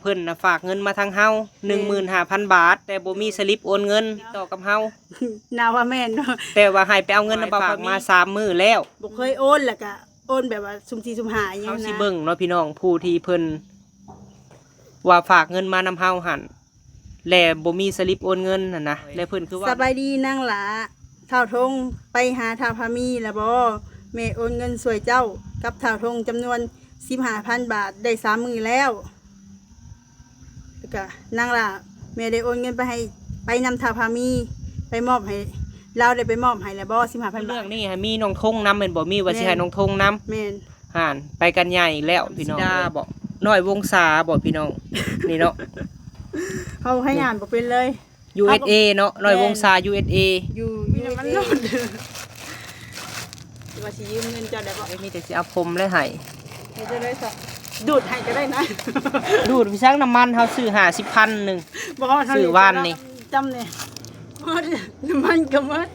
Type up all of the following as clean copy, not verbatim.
เพิ่นน่ะฝากเงินมาทางเฮา 15,000 บาทแต่บ่มีสลิปโอนเงินต่อกับเฮา นาว่าแม่นเนาะ แต่ว่าให้ไปเอาเงินนำบ่าวฝากมา3มื้อแล้ว บ่เคยโอนแล้วก็โอนแบบว่าซุ่ม4ซุ่ม5อย่าง เฮา นั้น สิ นะ เบิ่งเนาะพี่น้องผู้ที่เพิ่นว่าฝากเงินมานำเฮาหั่นและบ่มีสลิปโอนเงินน่ะนะและเพิ่นคือว่า สบายดีนางหลาเท่าทงไปหาท่าพามีแล้วบ่แม่โอนเงินสวยเจ้ากับเท่าทงจำนวน 15,000 บาทได้3มื้อแล้วแล้วก็นางหลาแม่ได้โอนเงินไปนำท่าพามีไปมอบให้เราได้ไปมอบให้แล้วบ่ 15,000 บา เรื่อ ท งนี้ให้มีน้องทงนำแม่นบ่มีว่าสิให้น้องทงนำ แม่น ห่านไปกันใหญ่แล้วพี่น้องบ่น้อยวงศาบ่พี่น้อง นี่เนาะ เขาให้อ่านบ่เป็นเลย USA เนาะน้อยวงศา USA อยู่มันโลดว่าสิยืมเงินเจ้าได้บ่ มีแต่สิเอาผมเลยให้ ให้เจ้าได้สักดูดให้ก็ได้นะ ดูดพี่ช้างน้ำมันเฮาซื้อ50,000นึง บ่ฮอดเท่า ซื้อว่านนี่ จำเนี่ยฮอดน้ำมันก็หมด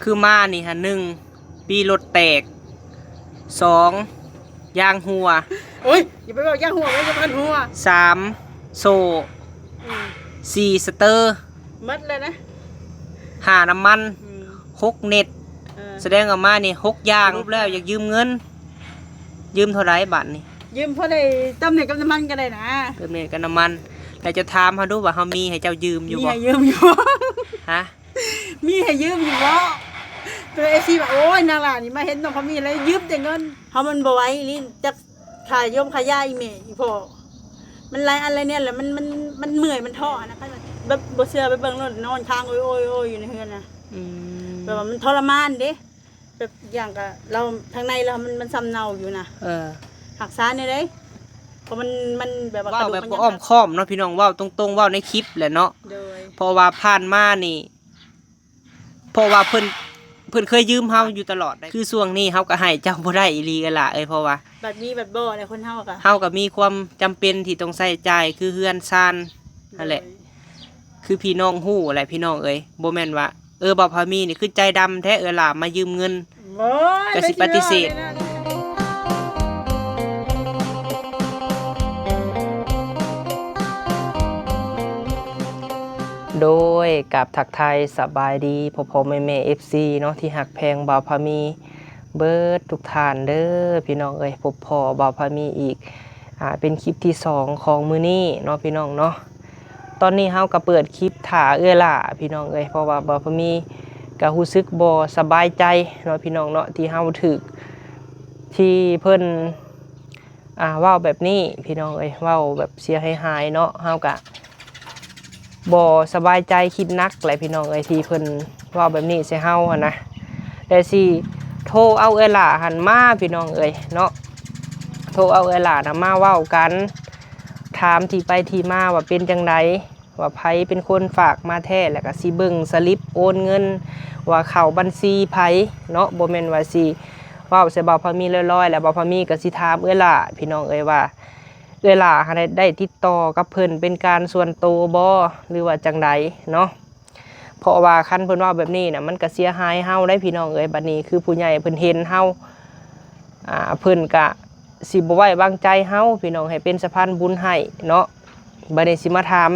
คือมานี่ฮะ1ปีรถแตก2ยางหัว โอ้ยอย่าไปบอกย่างหัวไว้จะพันหัว 3โซ่ อืม 4สเตอร์ หมดเลยนะ 5น้ำมัน อืม 6เน็ต แสดงออกมานี่6อย่างรูปแล้วอยากยืมเงิน ยืมเท่าไหร่บาทนี่ ยืมพอได้จำเนี่ยกับน้ำมันก็ได้นะ เติมเน็ตกับน้ำมันแล้วจะถามเฮาดูว่าเฮามีให้เจ้ายืมอยู่ มี บ่ ให้ยืมอยู่ ฮะ มีให้ยืมอยู่บ่ตัวเอซีบอกโอ้ยนางหลานนี่มาเห็นน้องเขามีอะไรยืมแต่เงินเขามันบ่ไหว้ลิ้นจักขายมขายยาอีเมอีพ่อมันหลายอะไรเนี่ยแหละมันเมื่อยมันท้อนะคะแบบบ่เชื่อไปเบิ่งรถนอนค้างโอ้ยอยู่ในเฮือนนะ อืม แบบว่ามันทรมานเด้แบบอย่างกับเราทางในเรามันซ้ำเนาอยู่นะ เออ หักษาเนี่ยเด้เพราะมันแบบว่า เว้าก ระดูก แบบ มัน บ่อ้อมค้อมเนาะพี่น้องเว้าตรงๆเว้าในคลิปแหละเนาะ โดย เพราะว่าผ่านมานี่เพราะว่าเพิ่นเคยยืมเฮาอยู่ตลอดได้คือช่วงนี้เฮาก็ให้เจ้าบ่ได้อีหลีกันล่ะเพราะว่า แบบนี้แบบบ่อะไรคนเฮาก็ เฮาก็มีความจำเป็นที่ต้องใช้จ่ายคือเฮือนซ่านนั่นแหละ คือพี่น้องฮู้แหละพี่น้องเอ้ยบ่แม่นว่าบ่าวพามีนี่คือใจดำแท้ล่ะมายืมเงิน โอ้ย ก็สิปฏิเสธ โดยกับทักไทายสบายดีพ่อแม่ FC เนาะที่หักแพงบ่าวพามีเบิดทุกท่านเด้อพี่น้องเอ้ยพบพ่อบ่าวพามีอีกเป็นคลิปที่2ของมื้อนี้เนาะพี่น้องเนาะตอนนี้เฮาก็เปิดคลิปถ่าล่ะพี่น้องเอ้ยเพราะว่าบ่าวพามีก็รู้สึกบ่สบายใจเนาะพี่น้องเนาะที่เฮาถึกที่เพิ่นเว้าแบบนี้พี่น้องเอ้ยเว้าแบบเสียหายๆเนาะเฮาก็บ่สบายใจคิดนักแหละพี่น้องเอ้ยที่เพิ่นเว้าแบบนี้ใส่เฮาหั่นนะแต่สิโทรเอาล่ะหันมาพี่น้องเอ้ยเนาะโทรเอาล่ะนะมาเว้ากันถามที่ไปที่มาว่าเป็นจังไดว่าไผเป็นคนฝากมาแท้แล้วก็สิเบิ่งสลิปโอนเงินว่าเข้าบัญชีไผเนาะบ่แม่นว่าสิเว้าใส่บ่าวพามีลอยๆแล้วบ่าวพามีก็สิถามล่ะพี่น้องเอ้ยว่าล่ะได้ติดต่อกับเพิ่นเป็นการส่วนตัวบ่หรือว่าจังไดเนาะเพราะว่าคันเพิ่นเว้าแบบนี้น่ะมันก็เสียหายเฮาได้พี่น้องเอ้ยบัดนี้คือผู้ใหญ่เพิ่นเห็นเฮาเพิ่นก็สิบ่ไว้วางใจเฮาพี่น้องให้เป็นสะพานบุญให้เนาะบัดนี้สิมาถาม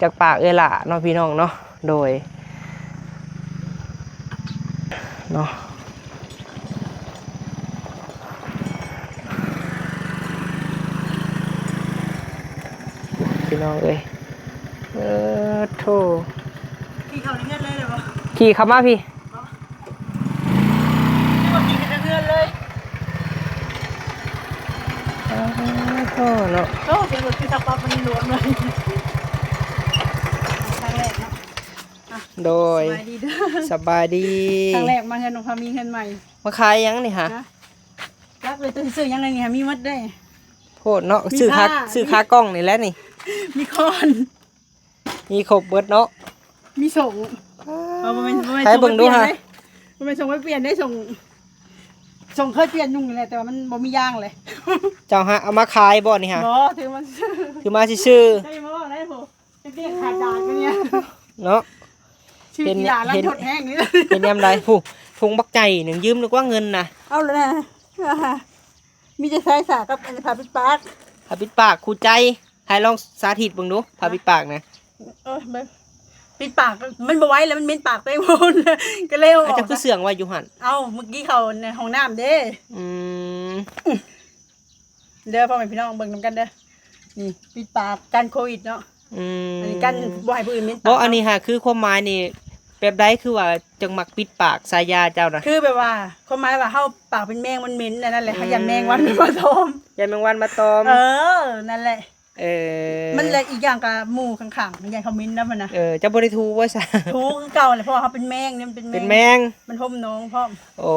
จากปากล่ะเนาะพี่น้องเนาะโดยเนาะพี่น้องเอ้ยโธ่ ขี่เข้าในเฮือนเลยเหรอบ่ ขี่เข้ามาพี่ บ่ขี่กันในเฮือนเลย โธ่เนาะ โอ้เป็นรถที่สักปั๊บมันรวมเลยครั้งแรกเนาะ โดย สบายดีเด้อ สบายดี ครั้งแรกมาเฮือนน้องพามีเฮือนใหม่ มาขายยังนี่ฮะ นะรักเลยตัวซื้อยังไงนี่ฮะมีหมดได้ โพดเนาะ มี ซื้อ ผ้า ซื้อค้ากล้องนี่แหละนี่ มีคอน มีครบเบิดเนาะ มีส่งเอาบ่แม่น ใช้เบิ่งดูฮะ บ่แม่นส่งไปเปลี่ยนได้ส่งเคยเปลี่ยนยุ่งอยู่แหละแต่ว่ามันบ่มียางเลย เจ้าฮะเอามาขายบ่นี่ฮะ บ่ถือมัน คือมาชื่อ ใช่บ่ได้โหเรียกขาดดากกันเนี่ย ๆเนาะ ชื่อกีฬาลันทดแห้งนี่ เป็นยามใดผู้พุงบักใจหนึ่งยืมนึกว่าเงินนะ เอาเลยนะมีจะใช้สากับอันนี้พาปิดปาก ถ้าปิดปากคู่ใจ ให้ลองสาธิตเบิ่งดูพาปิดปากนะ มันปิดปากมันบ่ไหวแล้วมันเหม็นปากตัวเองหมดก็เลยเอาอ อาจ อ จะ ก คือเสื่องไว้อยู่หั่น เอ้าเมื่อกี้เขาในห้องน้ำเด้ อืม เด้อพ่อแม่พี่น้องเบิ่งนำกันเด้อนี่ปิดปากกันโควิดเนาะ อืม อันนี้กันบ่ให้ผู้อื่นเหม็นปาก บ่อันนี้ค่ะคือความหมายนี่แบบใดคือว่าจังมักปิดปากสายาเจ้านะ คือแบบว่าความหมายว่าเฮาปากเป็นแมงมันเหม็นนั่นแหละให้ยันแมงวันมันมาทม ยายแมงวันมาตอม นั่นแหละ เออ มันเลยอีกอย่างกับหมู่ข้างๆมันยังคอมเมนต์นะมันนะ เจ้าบ่ได้ทูว่าซะ ถูกคือเก่าเลยเพราะว่าเขาเป็นแมงเนี่ยมันเป็น เป็นแมง มันห่มน้องพร้อม โอ้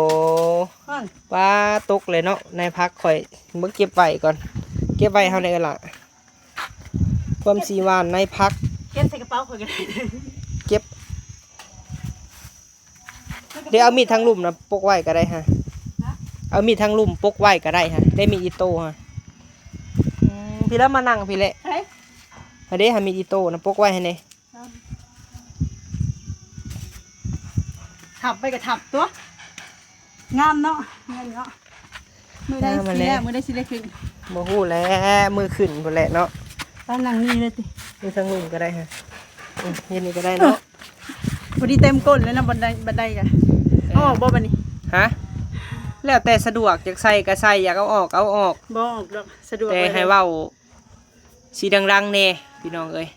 ฮ้อน ว่าตกเลยเนาะในพักข่อยเบิ่งเก็บไว้ก่อน เก็บไว้เฮาได้ล่ะความสีหวานในพัก เก็บใส่กระเป๋าข่อยก็ได้ เก็บ เดี๋ยวเอามีดทางลุ่มนะปกไว้ก็ได้ฮะ เอามีดทางลุ่มปกไว้ก็ได้ฮะ ได้มีดอิโต้ฮะพี่แล้วมานั่งพี่แหละ เฮ้ย อันนี้หามีดอิโต้นะปกไว้ให้แน่ ถับไปกับถับตัว งามเนาะเงินเนาะมือได้สิแล้มือได้สิได้ขึ้น บ่ฮู้แล้วมือขึ้นพุ่นแหละเนาะ ตอนหลังนี่เลยติ มีทางลุ่มก็ได้ฮะเย็นนี่ก็ได้เนาะ พอดีเต็มก้นเลยนะบันไดกันเอาออกบ่บันนี้ ฮะ แล้วแต่สะดวกอยากใส่ก็ใส่อยากเอาออกเอาออก บ่ออกดอกสะดวก แต่ เลย ให้เว้าสีดังๆแน่พี่น้องเอ้ย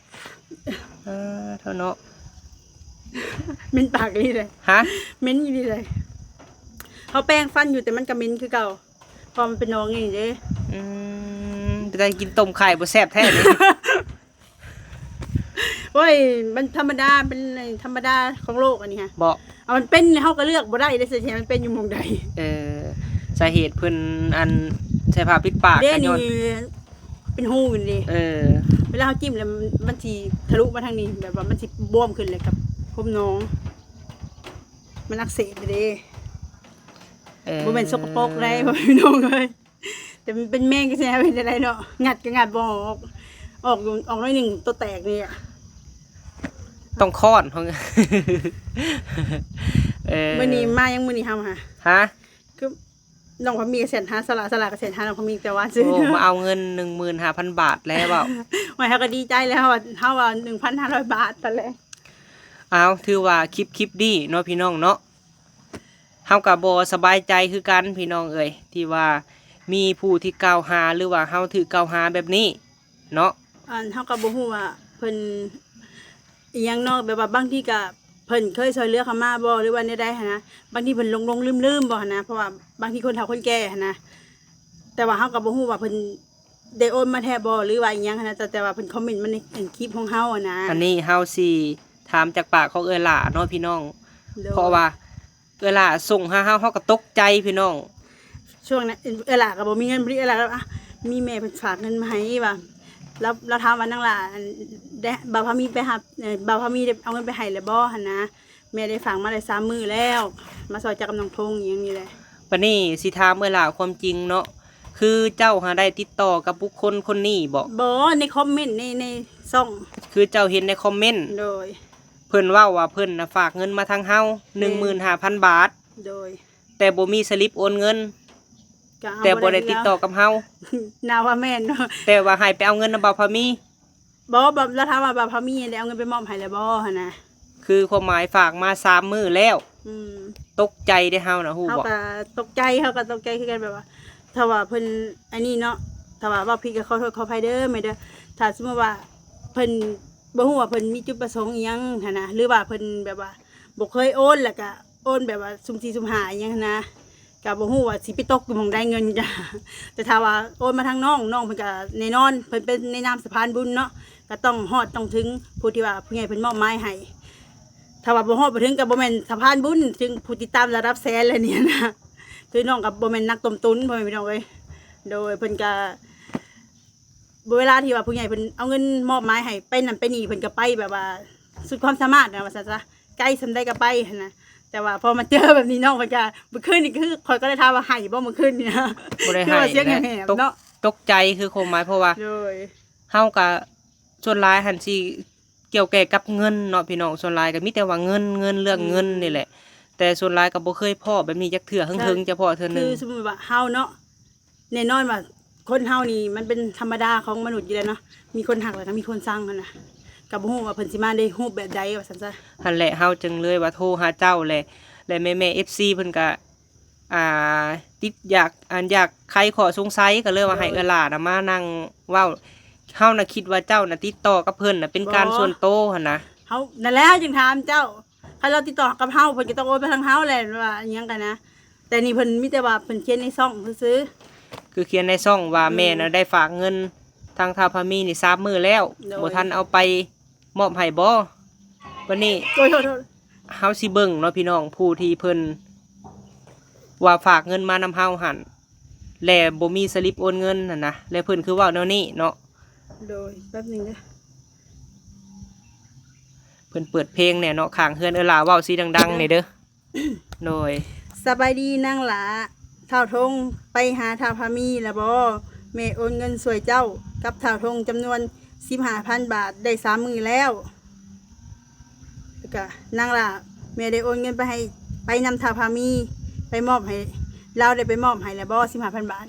เท่าเนาะ เหม็นปากนี่เลย ฮะ เหม็นอยู่ดีเลยเขาแป้งฟันอยู่แต่มันก็เหม็นคือเก่าพอมันเป็นน้องอย่างนี้เด้ ไปได้กินต้มไข่บ่แซ่บแท้เลย โอ้ยมันธรรมดาเป็นธรรมดาของโลกอันนี้ฮะ บอก เอามันเป็นเฮาก็เลือกบ่ได้ได้สิแท้มันเป็นอยู่หม่องใด สาเหตุเพิ่นอันใส่ผ้าปิดปาก เด้ กันย้ นี่ อน เป็นหูอยู่นี่เวลาเฮาจิ้มแล้วมันสิทะลุมาทางนี้แบบว่ามันสิบวมขึ้นเลยกับพมน้อง มันอักเสบไปเด้บ่แม่นสกปรกได้ บ่พี่น้องเอ้ยแต่มันเป็นแมงก็สิให้เป็นอะไรเนาะงัดก็งัดบ่ออกอยู่ออกหน่อยหนึงตัวแตกนี่อะ ต้องค้อนของ มื้อนี้มายังมื้อนี้เฮาค่ะ ฮะ คือน้องพามีก็เสียนหาสละก็เสียนหาน้องพามีแต่ว่าซื้อ โอ้มาเอาเงิน 15,000 บาทแล้วเปล่า ไว้เฮาก็ดีใจแล้วเฮาว่า 1,500 บาทตอนแรก เอาถือว่าคลิปดีเนาะพี่น้องเนาะเฮาก็บ่สบายใจคือกันพี่น้องเอ้ยที่ว่ามีผู้ที่กล่าวหาหรือว่าเฮาถูกกล่าวหาแบบนี้เนาะ เฮาก็บ่ฮู้ว่าเพิ่นอีหยังเนาะแบบว่าบางทีก็เพิ่นเคยช่วยเหลือเขามาบ่หรือว่าใดๆหันนะบางทีเพิ่นหลงๆลืมๆบ่หันนะเพราะว่าบางทีคนเฒ่าคนแก่หันนะแต่ว่าเฮาก็บ่ฮู้ว่าเพิ่นได้โอนมาแท้บ่หรือว่าอีหยังหันนะแต่ว่าเพิ่นคอมเมนต์มาในคลิปของเฮาอะนะ อันนี้เฮาสิถามจากปากของเอื้อหล่าเนาะพี่น้อง โดย เพราะว่าเอื้อหล่าส่งหาเฮาก็ตกใจพี่น้อง ช่วงนั้นล่ะก็บ่มีเงินบ่ได้ล่ะก็อ่ะมีแม่เพิ่นฝากเงินมาให้ว่าแล้วเราถามว่านั่งล่ะได้บ่าวพามีไปหาบ่าวพามีได้เอาเงินไปให้แล้วบ่หั่นนะแม่ได้ฝากมาได้3มื้อแล้ว มาซอยจากกำลังพงอหย่างนี้แหละ วันนี้สิถามเอื้อหล่าความจริงเนาะคือเจ้าหาได้ติดต่อกับบุคคลคนนี้บ่ บ่ในคอมเมนต์ในช่อง คือเจ้าเห็นในคอมเมนต์ โดย เพิ่นเว้าว่าเพิ่นน่ะฝากเงินมาทางเฮา 15,000 บาท โดย แต่บ่มีสลิปโอนเงิน ก็เอา แต่บ่ได้ติดต่อกับเฮา นาว่าแม่นเนาะ แต่ว่าให้ไปเอาเงินนำบ่าวพามี บ่แล้วถามว่าบ่าวพามีได้เอาเงินไปมอบให้แล้วบ่หั่นนะ คือความหมายฝากมา3 มื้อแล้ว อืม ตกใจได้เฮานะฮู้ เฮา บ่ ก็ตกใจคือกันแบบว่าถ้าว่าเพิ่นอันนี้เนาะถ้าว่าผิดก็ขอโทษขออภัยเด้อแม่เด้อถ้าสมมุติว่าเพิ่นบ่ฮู้ว่าเพิ่นมีจุดประสงค์อีหยังหั่นนะหรือว่าเพิ่นแบบว่าบ่เคยโอนแล้วก็โอนแบบว่าสุ่ม4สุ่ม5อีหยังหั้นนะก็บ่ฮู้ว่าสิไปตกอยู่หม้องใดเงินจ้ะ แต่ถ้าว่าโอนมาทางน้องเพิ่นก็แน่นอนเพิ่นเป็นในนามสะพานบุญเนาะก็ต้องฮอดต้องถึงผู้ที่ว่าผู้ใหญ่เพิ่นมอบหมายให้ถ้าว่าบ่ฮอดบ่ถึงก็บ่แม่นสะพานบุญถึงผู้ติดตามระดับแสนเลยเนี่ยนะ คือน้องกับบ่แม่นนักต้มตุ๋นพ่อแม่พี่น้องเอ้ยโดยเพิ่นก็เวลาที่ว่าผู้ใหญ่เพิ่นเอาเงินมอบหมายให้ไปนั่นไปนี่เพิ่นก็ไปแบบว่าสุดความสามารถนะว่าซั่นซะใกล้ซำได้ก็ไปหั้นนะแต่ว่าพอมาเจอแบบนี้น้องเพิ่นก็เมื่อคืนนี่คือข่อยก็เลยถามว่าให้บ่เมื่อคืนนี่นะ บ่ได้ คือ ให้ ว่าเสียงแห และ บๆเนาะ ตกใจคือความหมายเพราะว่า โดย เฮาก็ส่วนหลายหันสิเกี่ยวแก่กับเงินเนาะพี่น้องส่วนหลายก็มีแต่ว่าเงินเรื่องเงินนี่แหละ แต่ส่วนหลายก็บ่เคยพ้อแบบนี้จักเทื่อหึงๆจะพ้อเทื่อนึ คื ง อสมมุติว่าเฮาเนาะแน่นอนว่า คนเฮานี่มันเป็นธรรมดาของมนุษย์อยู่แล้วเนาะมีคนหักแล้วก็มีคนสร้างกันนะกับบ่ฮู้ว่าเพิ่นสิมาได้รูปแบบใดว่าซั่นซะ หั่นแหละเฮาจึงเลยว่าโทรหาเจ้าแหละและแม่ๆ FC เพิ่นก็ติดอยากใครขอสงสัยก็เลยว่าให้หลานน่ะมานั่งเว้าเฮาน่ะคิดว่าเจ้าน่ะติดต่อกับเพิ่นน่ะเป็นการส่วนตัวหั่นนะ เฮานั่นแหละจึงถามเจ้าถ้าเราติดต่อกับเฮาเพิ่นก็ต้องโอนไปทางเฮาแหละว่าอิหยังกันนะแต่นี่เพิ่นมีแต่ว่าเพิ่นเขียนในซ่องซื้อ คือเขียนในซ่องว่าแม่น่ะได้ฝากเงินทางทาพามีนี่3มื้อแล้วบ่ทันเอาไปมอบให้บ่วันนี้ โอ้ยโทษ เฮาสิเบิ่งเนาะพี่น้องผู้ที่เพิ่นว่าฝากเงินมานำเฮาหั่นและบ่มีสลิปโอนเงินนั่นนะและเพิ่นคือเว้าแนวนี้เนาะ โดยแป๊บนึงเด้อ เพิ่นเปิดเพลงแน่เนาะข้างเฮือนหลาเว้าสิดังๆนี่เด้อ โดย สบายดีนางหลาเท่าทงไปหาท่าพามีแล้วบ่แม่โอนเงินสวยเจ้ากับเท่าทงจำนวน 15,000 บาทได้3มื้อแล้วแล้วก็นางหลาแม่ได้โอนเงินไปนำท่าพามีไปมอบให้เราได้ไปมอบให้แล้วบ่ 15,000 บาท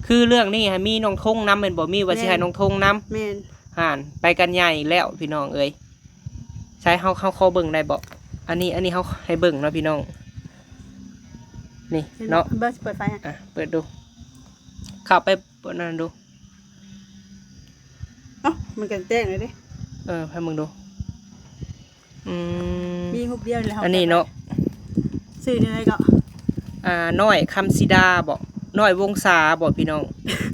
คือเรื่องนี้ฮะมีน้องทงนำแม่นบ่มีว่าสิให้น้องทงนำ แม่น ห่านไปกันใหญ่อีกแล้วพี่น้องเอ้ยใช้เฮาขอเบิ่งได้บ่อันนี้เฮาให้เบิ่งเนาะพี่น้องนี่เนาะ เบิร์เปิดไฟอ่ะ เปิดดูเข้าไปเปิดนั่นดู เอ้ามันกันแจ้งเลยเด้ ให้มึงดูม มีรูปเดียวเลย อันนี้เนาะ สื่อในอะไรก็ น้อยคำสิดาบ่น้อยวงศาบ่พี่น้อง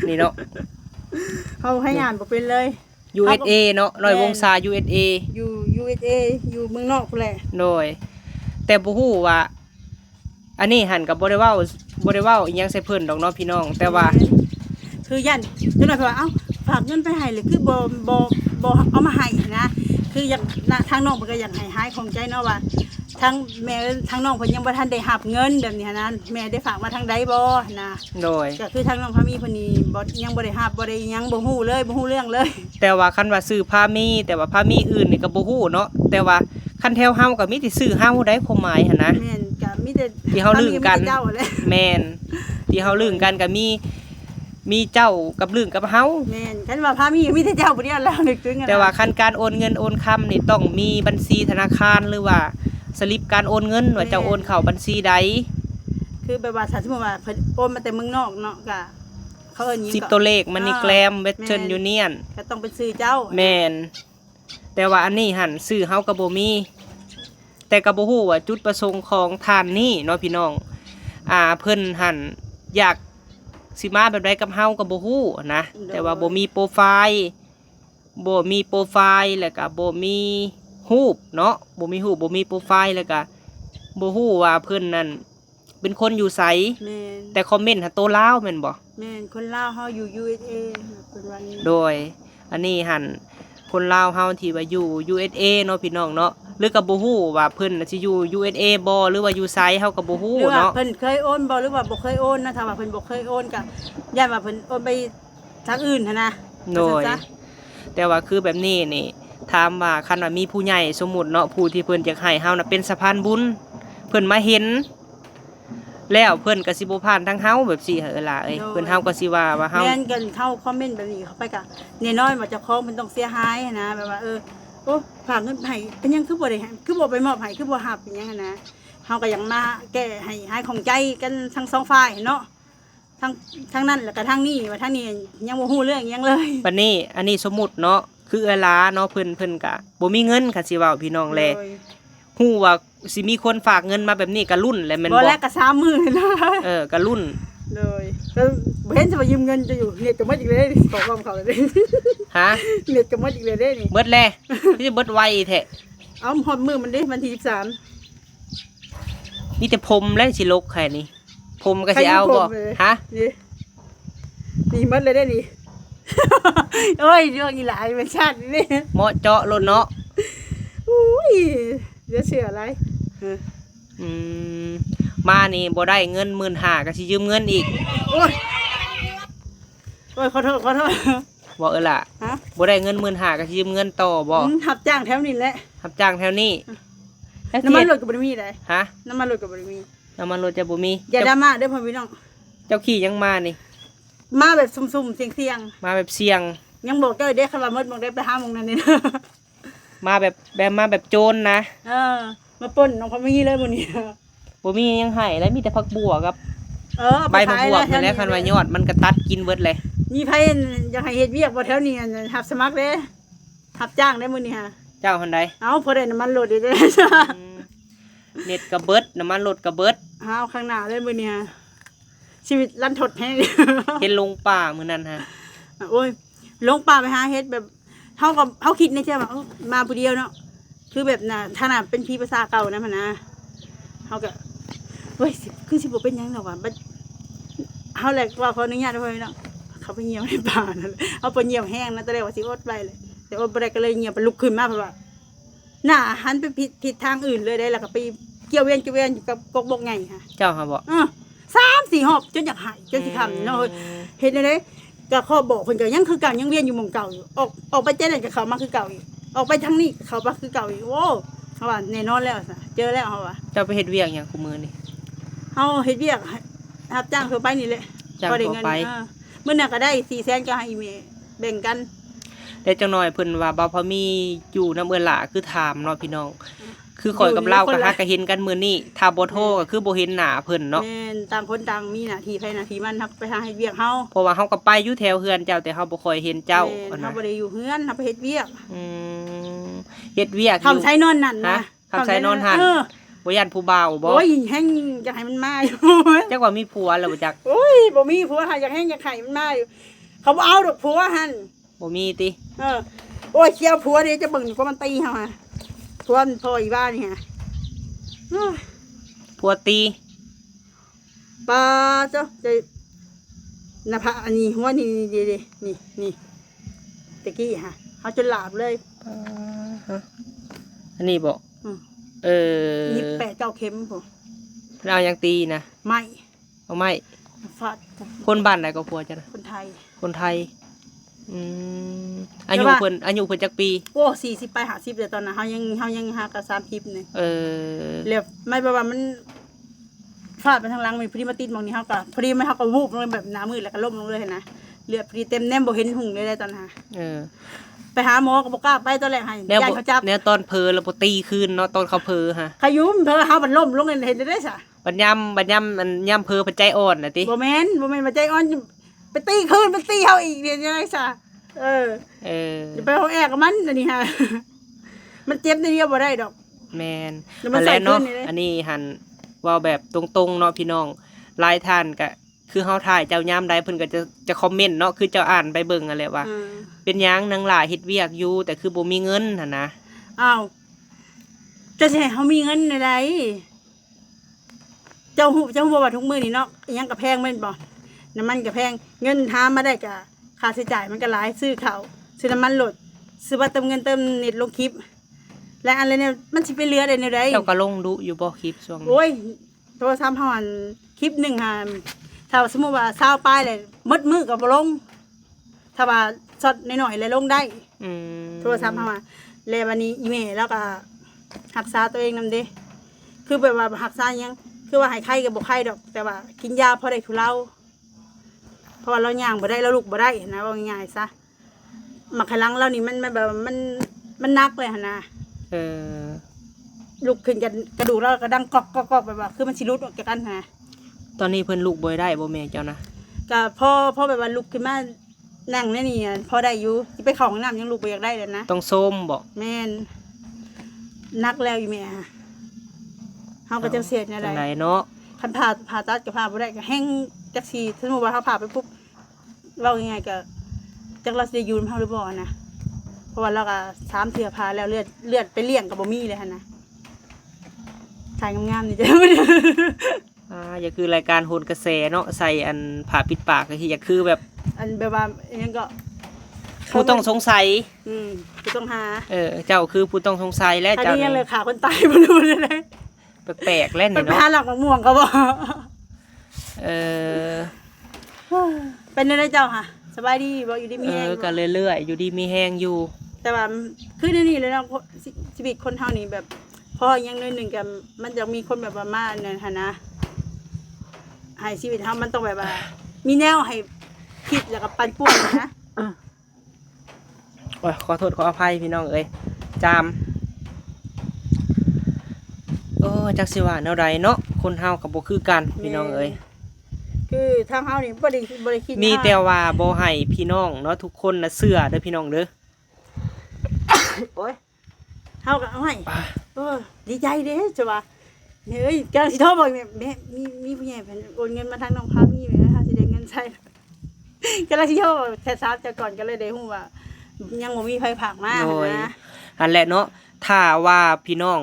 นี่เนาะ เขาให้งานบอกเป็นเลย USA เนาะน้อยวงศา USA อยู่ USA อยู่เมืองนอกพุ่นแหละ โดยแต่บ่ฮู้ว่า อันนี้หันกับบ่ได้เว้าอีหยังใส่เพิ่นดอกเนาะพี่น้อง แต่ว่า คือยันจังหน่อยเพิ่นว่าเอ้าฝากเงินไปให้เลยคือบ่เอามาให้นะคืออยากทางน้องเพิ่นก็อยากให้หายของใจเนาะว่าทั้งแม่ทั้งน้องเพิ่นยังบ่ทันได้รับเงินแบบนี้นะแม่ได้ฝากมาทางใดบ่นะ โดย ก็คือทางน้องพามีเพิ่นนี่บ่ยังบ่ได้รับบ่ได้หยังบ่ฮู้เลยบ่ฮู้เรื่องเลย แต่ว่าคันว่าซื้อพามีแต่ว่าพามีอื่นนี่ก็บ่ฮู้เนาะแต่ว่าคันแถวเฮาก็มีแต่ซื้อเฮาได้ความหมายหั่นนะ แม่นก็มีแต่ ที่เฮาลือกัน มีแต่เจ้าแหละ แม่นที่เฮาลือกันก็มีเจ้ากับลือกับเฮา แม่นคันว่าพามีมีแต่เจ้าผู้เดียวแล้วนึกถึงอะนะ แต่ว่าคันการโอนเงินโอนคำนี่ต้องมีบัญชีธนาคารหรือว่าสลิปการโอนเงินว่าเจ้าโอนเข้าบัญชีใด คือแบบว่าถ้าสมมุติว่าเพิ่นโอนมาแต่เมืองนอกเนาะก็เขาเอิ้นหยัง 10ตัวเลขมันนี่แกรมเวสเทิร์นยูเนียน ก็ต้องเป็นชื่อเจ้า แม่นแต่ว่าอันนี้หั่นซื้อเฮาก็บ่มีแต่ก็บ่ฮู้ว่าจุดประสงค์ของท่านนี่เนาะพี่น้องเพิ่นหั่นอยากสิมาแบบใดกับเฮาก็บ่ฮู้นะแต่ว่าบ่มีโปรไฟล์แล้วก็บ่มีรูปเนาะบ่มีรูปบ่มีโปรไฟล์แล้วก็บ่ฮู้ว่าเพิ่นนั่นเป็นคนอยู่ไส แม่น แต่คอมเมนต์หาโตลาวแม่นบ่ แม่นคนลาวเฮาอยู่ USA เป็นวันนี้ โดยอันนี้หั่นคนลาวเฮาที่ว่าอยู่ USA เนาะพี่น้องเนาะหรือก็บ่ฮู้ว่าเพิ่นน่ะสิอยู่ USA บ่หรือว่าอยู่ไสเฮาก็บ่ฮู้ หรือว่า เนาะ เพิ่นเคยโอนบ่หรือว่าบ่เคยโอนนะถ้าว่าเพิ่นบ่เคยโอนก็ย่านว่าเพิ่นโอนไปทางอื่นหันนะ โดย ว่าซั่นซะ แต่ว่าคือแบบนี้นี่ถามว่าคันว่ามีผู้ใหญ่สมมุติเนาะผู้ที่เพิ่นอยากให้เฮาน่ะเป็นสะพานบุญเพิ่นมาเห็น แล้วเพิ่นก็สิบ่ผ่านทางเฮาแบบสิล่ะเอ้ยเพิ่นเฮาก็สิว่าเฮา แม่นกันเข้าคอมเมนต์แบบนี้เข้าไปก็แน่นอนว่าเจ้าของมันต้องเสียหายหั้นนะแบบว่าโอ้ฝากเงินให้เป็นหยังคือบ่ได้ให้คือบ่ไปมอบให้คือบ่รับเป็นหยังหั้นนะเฮาก็ยังมาแก้ให้หายของใจกันทั้งสองฝ่ายเนาะทั้งนั้นแล้วก็ทั้งนี้ว่าทั้งนี้ยังบ่ฮู้เรื่องหยังเลย บัดนี้อันนี้สมมุติเนาะคือลาเนาะเพิ่นก็บ่มีเงินค่ะสิเว้าพี่น้องแล โดย ฮู้ว่าสิมีคนฝากเงินมาแบบนี้ก็รุ่นแหละแม่น บ่ บ่ แลกก็30,000เลย ก็รุ่น เลยก็เห็นจะมายืมเงินจะอยู่เน็ตก็หมดอีกเลยขอความเขาเลย ฮะ เน็ตก็หมดอีกเลยได้นี่ เบิดแลคือสิเบิดไวแท้ เอาหอดมือมันได้วันที่13 มีแต่ผมและสิลกแค่นี้ผมก็สิเอาบ่ฮะ นี่หมดเลยได้นี่ โอ้ยเรื่องอีหลายเป็นชาตินี่ เหมาะเจาะโลดเนาะ อุ้ยเดี๋ยวเชื่ออะไร อืมมานี่บ่ได้เงิน15,000ก็สิยืมเงินอีก โอ้ยโอ้ยขอโทษ บ่ล่ะ ฮะ บ่ได้เงิน15,000ก็สิยืมเงินต่อบ่ หับจ้างแถวนี้แหละ รับจ้างแถวนี้ น้ำมันรถกับบริมีได้ ฮะ น้ำมันรถกับบริมี น้ำมันรถจะบ่มี อย่าดราม่าเด้อพ่อพี่น้อง เจ้าขี่ยังมานี่ มาแบบซุ่มๆเสี่ยง มาแบบเสี่ยง ๆยังบอกเจ้าเด็กคันว่าหมดบอกได้ไปหาหมองนั้นนี่นะ มาแบบมาแบบโจรนะ มาป่นน้องพามีเลยมื้อนี้ บ่มีหยังให้แล้วมีแต่ผักบัวกับ เอา ใบ ไป มะ ขาย บวบ แล้ นั่นแหละคันว่ายอดมันก็ตัดกินเบิดเลย มีไผอยากให้เฮ็ดเวียกบ่แถวนี้รับสมัครเด้รับจ้างได้มื้อนี้ฮะ เจ้าหันใด เอาพอได้น้ำมันโหลดได้เด้ อืมเน็ตก็เบิดน้ำมันรถก็เบิด เอาข้างหน้าเลยมื้อนี้ฮะชีวิตรันทดแฮง เห็นลงป่ามื้อนั้นฮะ โอ้ยลงป่าไปหาเฮ็ดแบบเฮากับเฮาคิดในใจว่าเอ้ามาผู้เดียวเนาะคือแบบน่ะถ้าน่ะเป็นพี่ภาษาเก่านะมันนะเฮาก็เฮ้ยคือสิบ่เป็นหยังดอกว่าบัดเฮาแหละว่าขออนุญาตด้วยเนาะเขาไปเหี่ยวในป่านั่นแหละเอาไปเหี่ยวแห้งนะตอนแรกว่าสิอดไปเลยแต่อดบ่ได้ก็เลยเหี่ยวไปลุกขึ้นมาเพราะว่าหน้าหันไปผิดทางอื่นเลยได้แล้วก็ไปเกี่ยวเวียนอยู่กับกกบกไงค่ะ เจ้าหาบ่ 3-4 หอบจนอยากหายจนสิคำเนาะเฮ็ดได้เด้ก็ข้อบอกเพิ่นก็ยังคือเก่ายังเวียนอยู่หม่องเก่าอยู่ออกไปเจ๊นั่นก็เข้ามาคือเก่าอีกออกไปทางนี้ก็เข้ามาคือเก่าอีกโอ้เขาว่าแน่นอนแล้วซะเจอแล้วเขาว่า เจ้าไปเฮ็ดเวียกหยังคุมื้อนี่ เฮาเฮ็ดเวียกรับจ้างทั่วไปนี่แหละ จ้าง พอด้ ทั่ว เงิน ไป มื้อนั้นก็ได้400,000ก็ให้อีเมแบ่งกัน แต่จังหน่อยเพิ่นว่าบ่าวพอมีอยู่นำเอื้อหล่าคือถามเนาะพี่น้อง คือข่อยกับเราก็ฮักก็เห็นกันมื้อนี้ถ้าบ่โทรก็คือบ่เห็นหน้าเพิ่นเนาะ แม่นต่างคนต่างมีหน้าที่ไผหน้าที่มันครับไปหาเฮ็ดเวียกเฮา เพราะว่าเฮาก็ไปอยู่แถวเฮือนเจ้าแต่เฮาบ่ค่อยเห็นเจ้า แม่น นะ เฮาบ่ได้อยู่เฮือนเฮาไปเฮ็ดเวียก อืมเฮ็ดเวียกอ คำ ยู่ ใช้นอนนั่น ฮะ นะ คำใช้นอนหั่น บ่ยันผู้บ่าวบ่ โอ้ยแห้งอยากให้มันมาอยู่ จักว่ามีผัวแล้วบ่จัก โอ้ยบ่มีผัวหาอยากให้อยากไข่มันมาอยู่ เขาบ่เอาดอกผัวหั่น บ่มีติ โอ้ยเคี่ยวผัวเดี๋ยวจะเบิ่งก็มันตีเฮาฮะผัวมันพ่ออีบ้านนี่ฮะโอ้ย ผัวตี ปลาเจ้าจะหน้าผากอันนี้หัวนี่นี่ตะกี้ฮะเฮาจนหลาบเลย อันนี้บ่ อืม นี่ 8-9 เข็มพุ่น เอาหยังตีนะ ไม่ เอาไม้ ฟาด คนบ้านใดก็ผัวจ้ะนะ คนไทย คนไทยอืมอายุเพิ่นจักปี โอ้40ไป50เดี๋ยวตอนนั้นเฮายังหากับ30นี่ เออ เรียบไม่แบบว่ามันฟาดไปทางหลังมีพอดีมาติดมองนี้เฮาก็พอดีไม่เฮาก็วูบลงแบบหน้ามืดแล้วก็ล้มลงเลยนะเลือดพอดีเต็มแนมบ่เห็นหุ่งเลยได้ตอนนั้น เออ ไปหาหมอก็บ่กล้าไปตอนแรกให้ แนวย ายเขาจับ แนวตอนเพลแล้วบ่ตีคืนเนาะตอนเขาเพลฮะ ขยุมเธอเฮาบัดล้มลงเห็นได้ซะ บัดยำมันยำเพลปัจจัยอ่อนน่ะติ บ่แม่นมาใจอ่อนไปตีคืนไปตีเฮาอีกเดี๋ยวยังไงซะเออ เออ อย่าไปเฮาแอกกับมันอันนี้ฮะ มันเจ็บในเดียวบ่ได้ดอก แม่น เดี๋ยวมัน อันแหละเนาะ ใส่คืนนี่เลย อันนี้หันเว้าแบบตรงๆเนาะพี่น้องหลายท่านก็คือเฮาถ่ายเจ้ายามใดเพิ่นก็จะคอมเมนต์เนาะคือเจ้าอ่านไปเบิ่งนั่นแหละว่า เป็นหยังนางหลาเฮ็ดเวียกอยู่แต่คือบ่มีเงินหั่นนะ อ้าวจะสิให้เฮามีเงินได้ไดเจ้าฮู้ว่าทุกมื้อนี่เนาะอิหยังก็แพงแม่นบ่น้ำมันก็แพงเงินหามาได้ก็ค่าใช้จ่ายมันก็หลายซื้อข้าวซื้อน้ำมันรถซื้อบัตรเติมเงินเติมเน็ตลงคลิป และอะไรเนี่ยมันสิไปเหลือได้แนวใด เจ้าก็ลงดุอยู่บ่คลิปช่วงนี้ โอ้ยโทรศัพท์เฮาอันคลิปหนึงหาถ้าสมมุติว่า20ป้ายเลยหมดมือก็บ่ลงถ้าว่าช็อตน้อยๆเลยลงได้ อืม โทรศัพท์เฮาอะแล้ววันนี้อีเมลแล้วก็รักษาตัวเองนำเด้คือแบบว่ารักษาหยังคือว่าให้ไข้ก็บ่ไข้ดอก แต่ว่ากินยาพอได้ทุเลาเพราะว่าเราย่างบ่ได้เราลุกบ่ได้นะว่าง่ายๆซะมักขลังเรานี่มันแบบว่ามันหนักเลยหั่นนะ เออ ลุกขึ้นกันกระดูกเราก็ดังกอกๆแบบว่าคือมันสิหลุดออกจากกันหั่นนะ ตอนนี้เพิ่นลูกบ่ได้บ่แม่เจ้านะ ก็พอแบบว่าลุกขึ้นมานั่งในนี่อะพอได้อยู่สิไปเข้าห้องน้ำยังลุกบ่อยากได้เลยนะ ต้องส้มบ่ แม่นนักแล้วอีแม่เฮาก็จังเสียแนว จั ใด งไดเนาะ คันผ่าตัดก็ผ่าบ่ได้ก็แห้งจักสิสมมุติว่าเฮาผ่าไปปุ๊บเว้าง่ายๆก็จักเราสิได้อยู่นำเฮาหรือบ่นะเพราะว่าเราก็3เทื่อผ่าแล้วเลือดไปเลี้ยงก็บ่มีเลยหั่นนะถ่ายงามๆนี่จ้ะ อย่าคือรายการโหนกระแสเนาะใส่อันผ้าปิดปากก็คืออย่าคือแบบ อันแบบว่าอิหยังก็ ผู้ต้องสงสัย ผู้ต้องหา เจ้าคือผู้ต้องสงสัยและ อัน เจ้า นี้ยังเล นี่ ยขาคนตายบ่รู้เลย แปลกๆแล้ว เป็ นี่ น เนาะ หาหลักมะม่วงก็บ่ เออ เป็นได้เจ้าค่ะสบายดีบ่อยู่ดีมีแฮง ก็เรื่อยๆอยู่ดีมีแฮงอยู่ แต่ว่าคือในนี่เลยนะชีวิตคนเฮานี่แบบพออย่างน้อยหนึงก็มันจะมีคนแบบว่ามานั่นหั่นนะให้ชีวิตเฮามันต้องแบบว่า มีแนวให้ คิดแล้วก็ปันป่วนนะ โอ้ยขอโทษขออภัยพี่น้องเอ้ยจามจักสิว่าแนวใดเนาะคนเฮาก็บ่คือกันพี่น้องเอ้ย คือทางเฮานี่บ่ได้คิด มีแต่ว่าบ่ให้พี่น้องเนาะทุกคนน่ะเชื่อเด้อพี่น้องเด้อ โอ้ยเฮาก็เอาให้ดีใจเด้จ้ะว่าเฮ้ยกำลังสิโทรบอกแม่มีผู้ใหญ่เพิ่นโอนเงินมาทางน้องพามีแม่เฮาสิได้เงินใช้กำลังสิโทรแต่เช้าแต่ก่อนก็เลยได้ฮู้ว่ายังบ่มีไผฝากมา โดย นะ อันแหละเนาะถ้าว่าพี่น้อง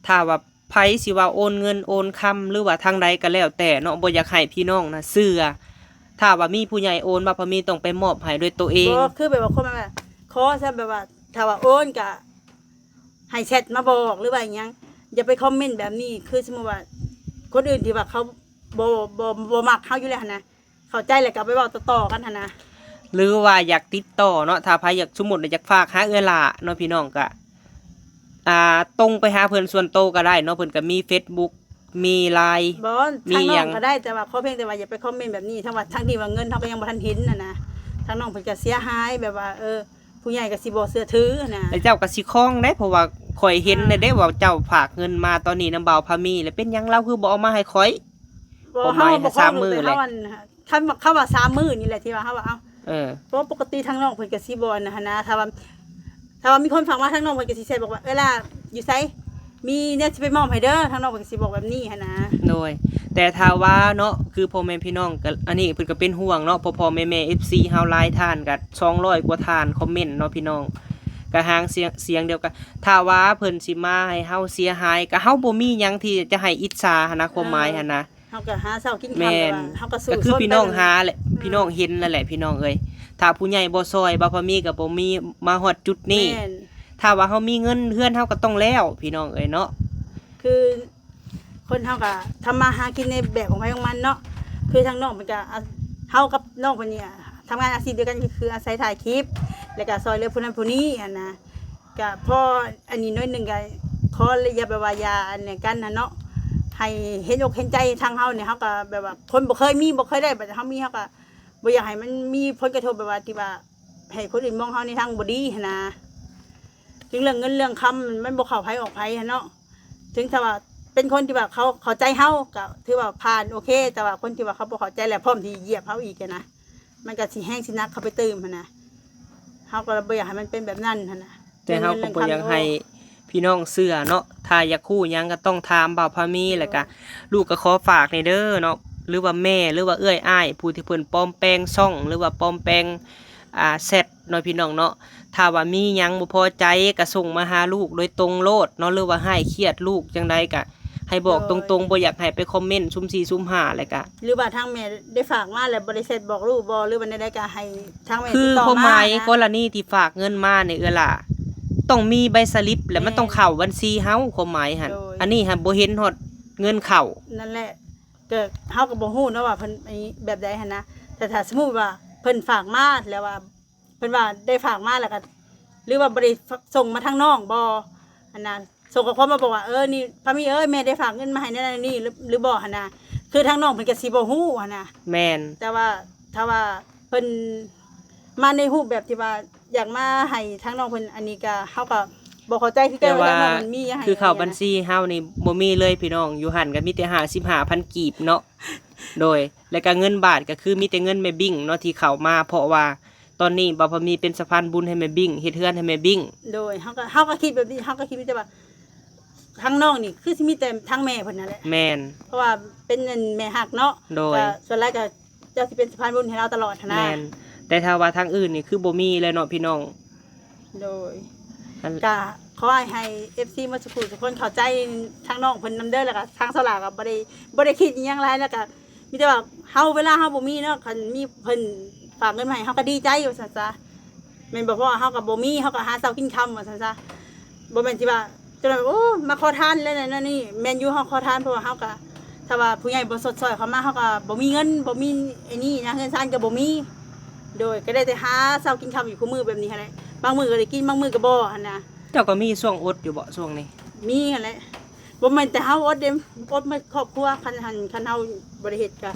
ถ้าว่าไผสิว่าโอนเงินโอนคำหรือว่าทางใดก็แล้วแต่เนาะบ่อยากให้พี่น้องน่ะเชื่อถ้าว่ามีผู้ใหญ่โอนมาพอมีต้องไปมอบให้ด้วยตัวเอง บ่คือแบบว่าคนมาแบบขอซะแบบว่าถ้าว่าโอนก็ให้แชทมาบอกหรือว่าหยังอย่าไปคอมเมนต์แบบนี้คือสมมุติว่าคนอื่นที่ว่าเขาบ่มักเฮาอยู่แล้วหั่นนะเข้าใจแล้วก็ไปเว้าต่อๆกันหั่นนะ หรือว่าอยากติดต่อเนาะถ้าไผอยากสมมุติว่าอยากฝากหาเอื้อหล่าเนาะพี่น้องก็ตรงไปหาเพิ่นส่วนโตวก็ได้เนาะเพิ่นก็มี Facebook มี LINE บ่ มี ทาง ห น้ ยั อง ง ก็ได้แต่ว่าขอเพียงแต่ว่าอย่าไปคอมเมนต์แบบนี้ทั้งว่าทั้งที่ว่าเงินเฮาก็ยังบ่ทันเห็นน่ะนะทางน้องเพิ่นก็เสียหายแบบว่าผู้ใหญ่ก็สิบ่เชื่อถือนะ แล้วเจ้าก็สิคล้องได้เพราะว่าข่อยเห็นได้ว่าเจ้าฝากเงินมาตอนนี้นำเบาพามีแล้วเป็นหยังเราคือบ่เอามาให้ข่อย บ่ ผมห เฮา มาย บ่ สามมื้อเลย เฮาอันเขาว่า3มื้อนี่แหละที่ว่าเฮาว่าเอ้า เออ เพราะปกติทางน้องเพิ่นก็สิบ่นะหั่นนะถ้าว่ามีคนฝากมาทางน้องเพิ่นก็สิแชทบอกว่าเวลาอยู่ไสมีเนี่ยสิไปมอบให้เด้อทางน้องเพิ่นก็สิบอกแบบนี้หั่นนะ โดยแต่ถ้าว่าเนาะคือพ่อแม่พี่น้องก็อันนี้เพิ่นก็เป็นห่วงเนาะพ่อแม่ FC เฮาหลายท่านก็200กว่าท่านคอมเมนต์เนาะพี่น้องก็หางเสียงเดียวกันถ้าว่าเพิ่นสิมาให้เฮาเสียหายก็เฮาบ่มีหยังที่จะให้อิจฉาหันนะความหมายหันนะ เฮาก็หาเช้ากินค่ำ แม่ แต่ น ว่าเฮาก็สู้ ก็คือพี่น้อง ไป หาแหละพี่น้องเห็นนั่นแหละพี่น้องเอ้ยถ้าผู้ใหญ่บ่ซอยบ่พอมีก็บ่มีมาฮอดจุดนี้ แม่น ถ้าว่าเฮามีเงินเฮือนเฮาก็ต้องแล้วพี่น้องเอ้ยเนาะ คือคนเฮาก็ทำมาหากินในแบบของใครของมันเนาะคือทางน้องมันก็เฮากับน้องเพิ่นเนี่ยทำงานอาชีพเดียวกันคืออาศัยถ่ายคลิปแล้วก็ซอยเหลือผู้นั้นผู้นี้หั่นนะก็พออันนี้น้อยหนึงก็ขออย่าแบบว่าอย่าอันเนี่ยกันนะเนาะให้เห็นอกเห็นใจทางเฮาเนี่ยเฮาก็แบบว่าคนบ่เคยมีบ่เคยได้แบบเฮามีเฮาก็บ่อยากให้มันมีผลกระทบแบบว่าที่ว่าให้คนอื่นมองเฮาในทางบ่ดีหันนะถึงเรื่องเงินเรื่องคำมันบ่เข้าไผออกไผหันเนาะถึงถ้าว่าเป็นคนที่แบบเขาเข้าใจเฮาก็ถือว่าผ่านโอเค แต่ว่าคนที่ว่าเขาบ่เข้าใจแล้วพร้อมที่เหยียบเฮาอีกอะนะมันก็สิแห้งสินักเข้าไปเติมหันนะเฮาก็บ่อยากให้มันเป็นแบบนั้นหันนะ แต่เฮาก็บ่อยากให้พี่น้องเชื่อเนาะถ้าอยากคู่หยังก็ต้องถามบ่าวพามีแล้วก็ลูกก็ขอฝากในเด้อเนาะหรือว่าแม่หรือว่าเอื้อยอ้ายผู้ที่เพิ่นปลอมแปลงช่องหรือว่าปลอมแปลงแชทเนาะพี่น้องเนาะถ้าว่ามีหยังบ่พอใจก็ส่งมาหาลูกโดยตรงโลดเนาะหรือว่าให้เครียดลูกจังใดก็ให้บอกตรงๆบ่อยากให้ไปคอมเมนต์ซุ่ม4ซุ่ม5แล้วก็ หรือว่าทางแม่ได้ฝากมาแล้วบ่ได้เสร็จบอกลูกบ่หรือว่าใดๆก็ให้ทางแม่ คือ ติดต่อ ความหมาย นะ กรณีที่ฝากเงินมาในเอื้อล่ะต้องมีใบสลิปแล้วมันต้องเข้าบัญชีเฮาความหมายหั่นอันนี้หั่นบ่เห็นฮอดเงินเข้า นั่นแหละก็เฮาก็บ่ฮู้เนาะว่าเพิ่นอันนี้แบบใดหั่นนะแต่ถ้าสมมุติว่าเพิ่นฝากมาแล้วว่าเพิ่นว่าได้ฝากมาแล้วก็หรือว่าบ่ได้ส่งมาทางน้องบ่อันนั้นส่งข้อความมาบอกว่านี่พามีแม่ได้ฝากเงินมาให้นั่นนี่หรือบ่หั่นนะคือทางน้องเพิ่นก็สิบ่ฮู้หั่นนะ แม่น แต่ว่าถ้าว่าเพิ่นมาในรูปแบบที่ว่าอยากมาให้ทางน้องเพิ่นอันนี้ก็เฮาก็บ่เข้าใจคือกั แต่ นว่า ว่า ทางน้องมันมีให้ คือเข้าบัญชีเฮานี่บ่มีเลยพี่น้องอยู่หั่นก็มีแต่55,000กีบเนาะโดยแล้วก็เงินบาทก็คือมีแต่เงินแม่บิ่งเนาะที่เข้ามาเพราะว่าตอนนี้บ่พอมีเป็นสะพานบุญให้แม่บิ่งเฮ็ดเฮือนให้แม่บิ่ง โดยเฮาก็คิดแบบนี้เฮาก็คิดแต่ว่าทางน้องนี่คือสิมีแต่ทางแม่เพิ่นนั่นแหละ แม่น เพราะว่าเป็นเงินแม่ฮักเนาะ โดย ก็ส่วนแรกก็เจ้าสิเป็นสะพานบุญให้เราตลอดหั้นนะ แม่นแต่ถ้าว่าทางอื่นนี่คือบ่มีเลยเนาะพี่น้อง โดย อัน ก็ขอให้ FC มาสุขุทุกคนเข้าใจทางน้องเพิ่นนำเด้อแล้วก็ทางสลากก็บ่ได้คิดอิหยังหลายแล้วก็มีแต่ว่าเวลาเฮาบ่มีเนาะคันมีเพิ่นฝากเงินมาให้เฮาก็ดีใจว่าซั่นซะแม่นบ่เพราะว่าเฮาก็บ่มีเฮาก็หาเช้ากินค่ำว่าซั่นซะบ่แม่นสิว่าจนว่าโอ้มาขอทานแล้วนั่นนี่แม่นอยู่เฮาขอทานเพราะว่าเฮาก็ถ้าว่าผู้ใหญ่บ่สดซอยเข้ามาเฮาก็บ่มีเงินบ่มีไอ้นี่นะเงินซ่านก็บ่มีโดยก็ได้แต่หาเช้ากินค่ำอยู่คู่มือแบบนี้หั่นแหละบางมื้อก็ได้กินบางมื้อก็บ่หั่นนะ เจ้าก็มีช่วงอดอยู่บ่ช่วงนี้ มีหั่นแหละบ่แม่นแต่เฮาอดเด้อดมาครอบครัวคันเฮาบ่ได้เฮ็ดก็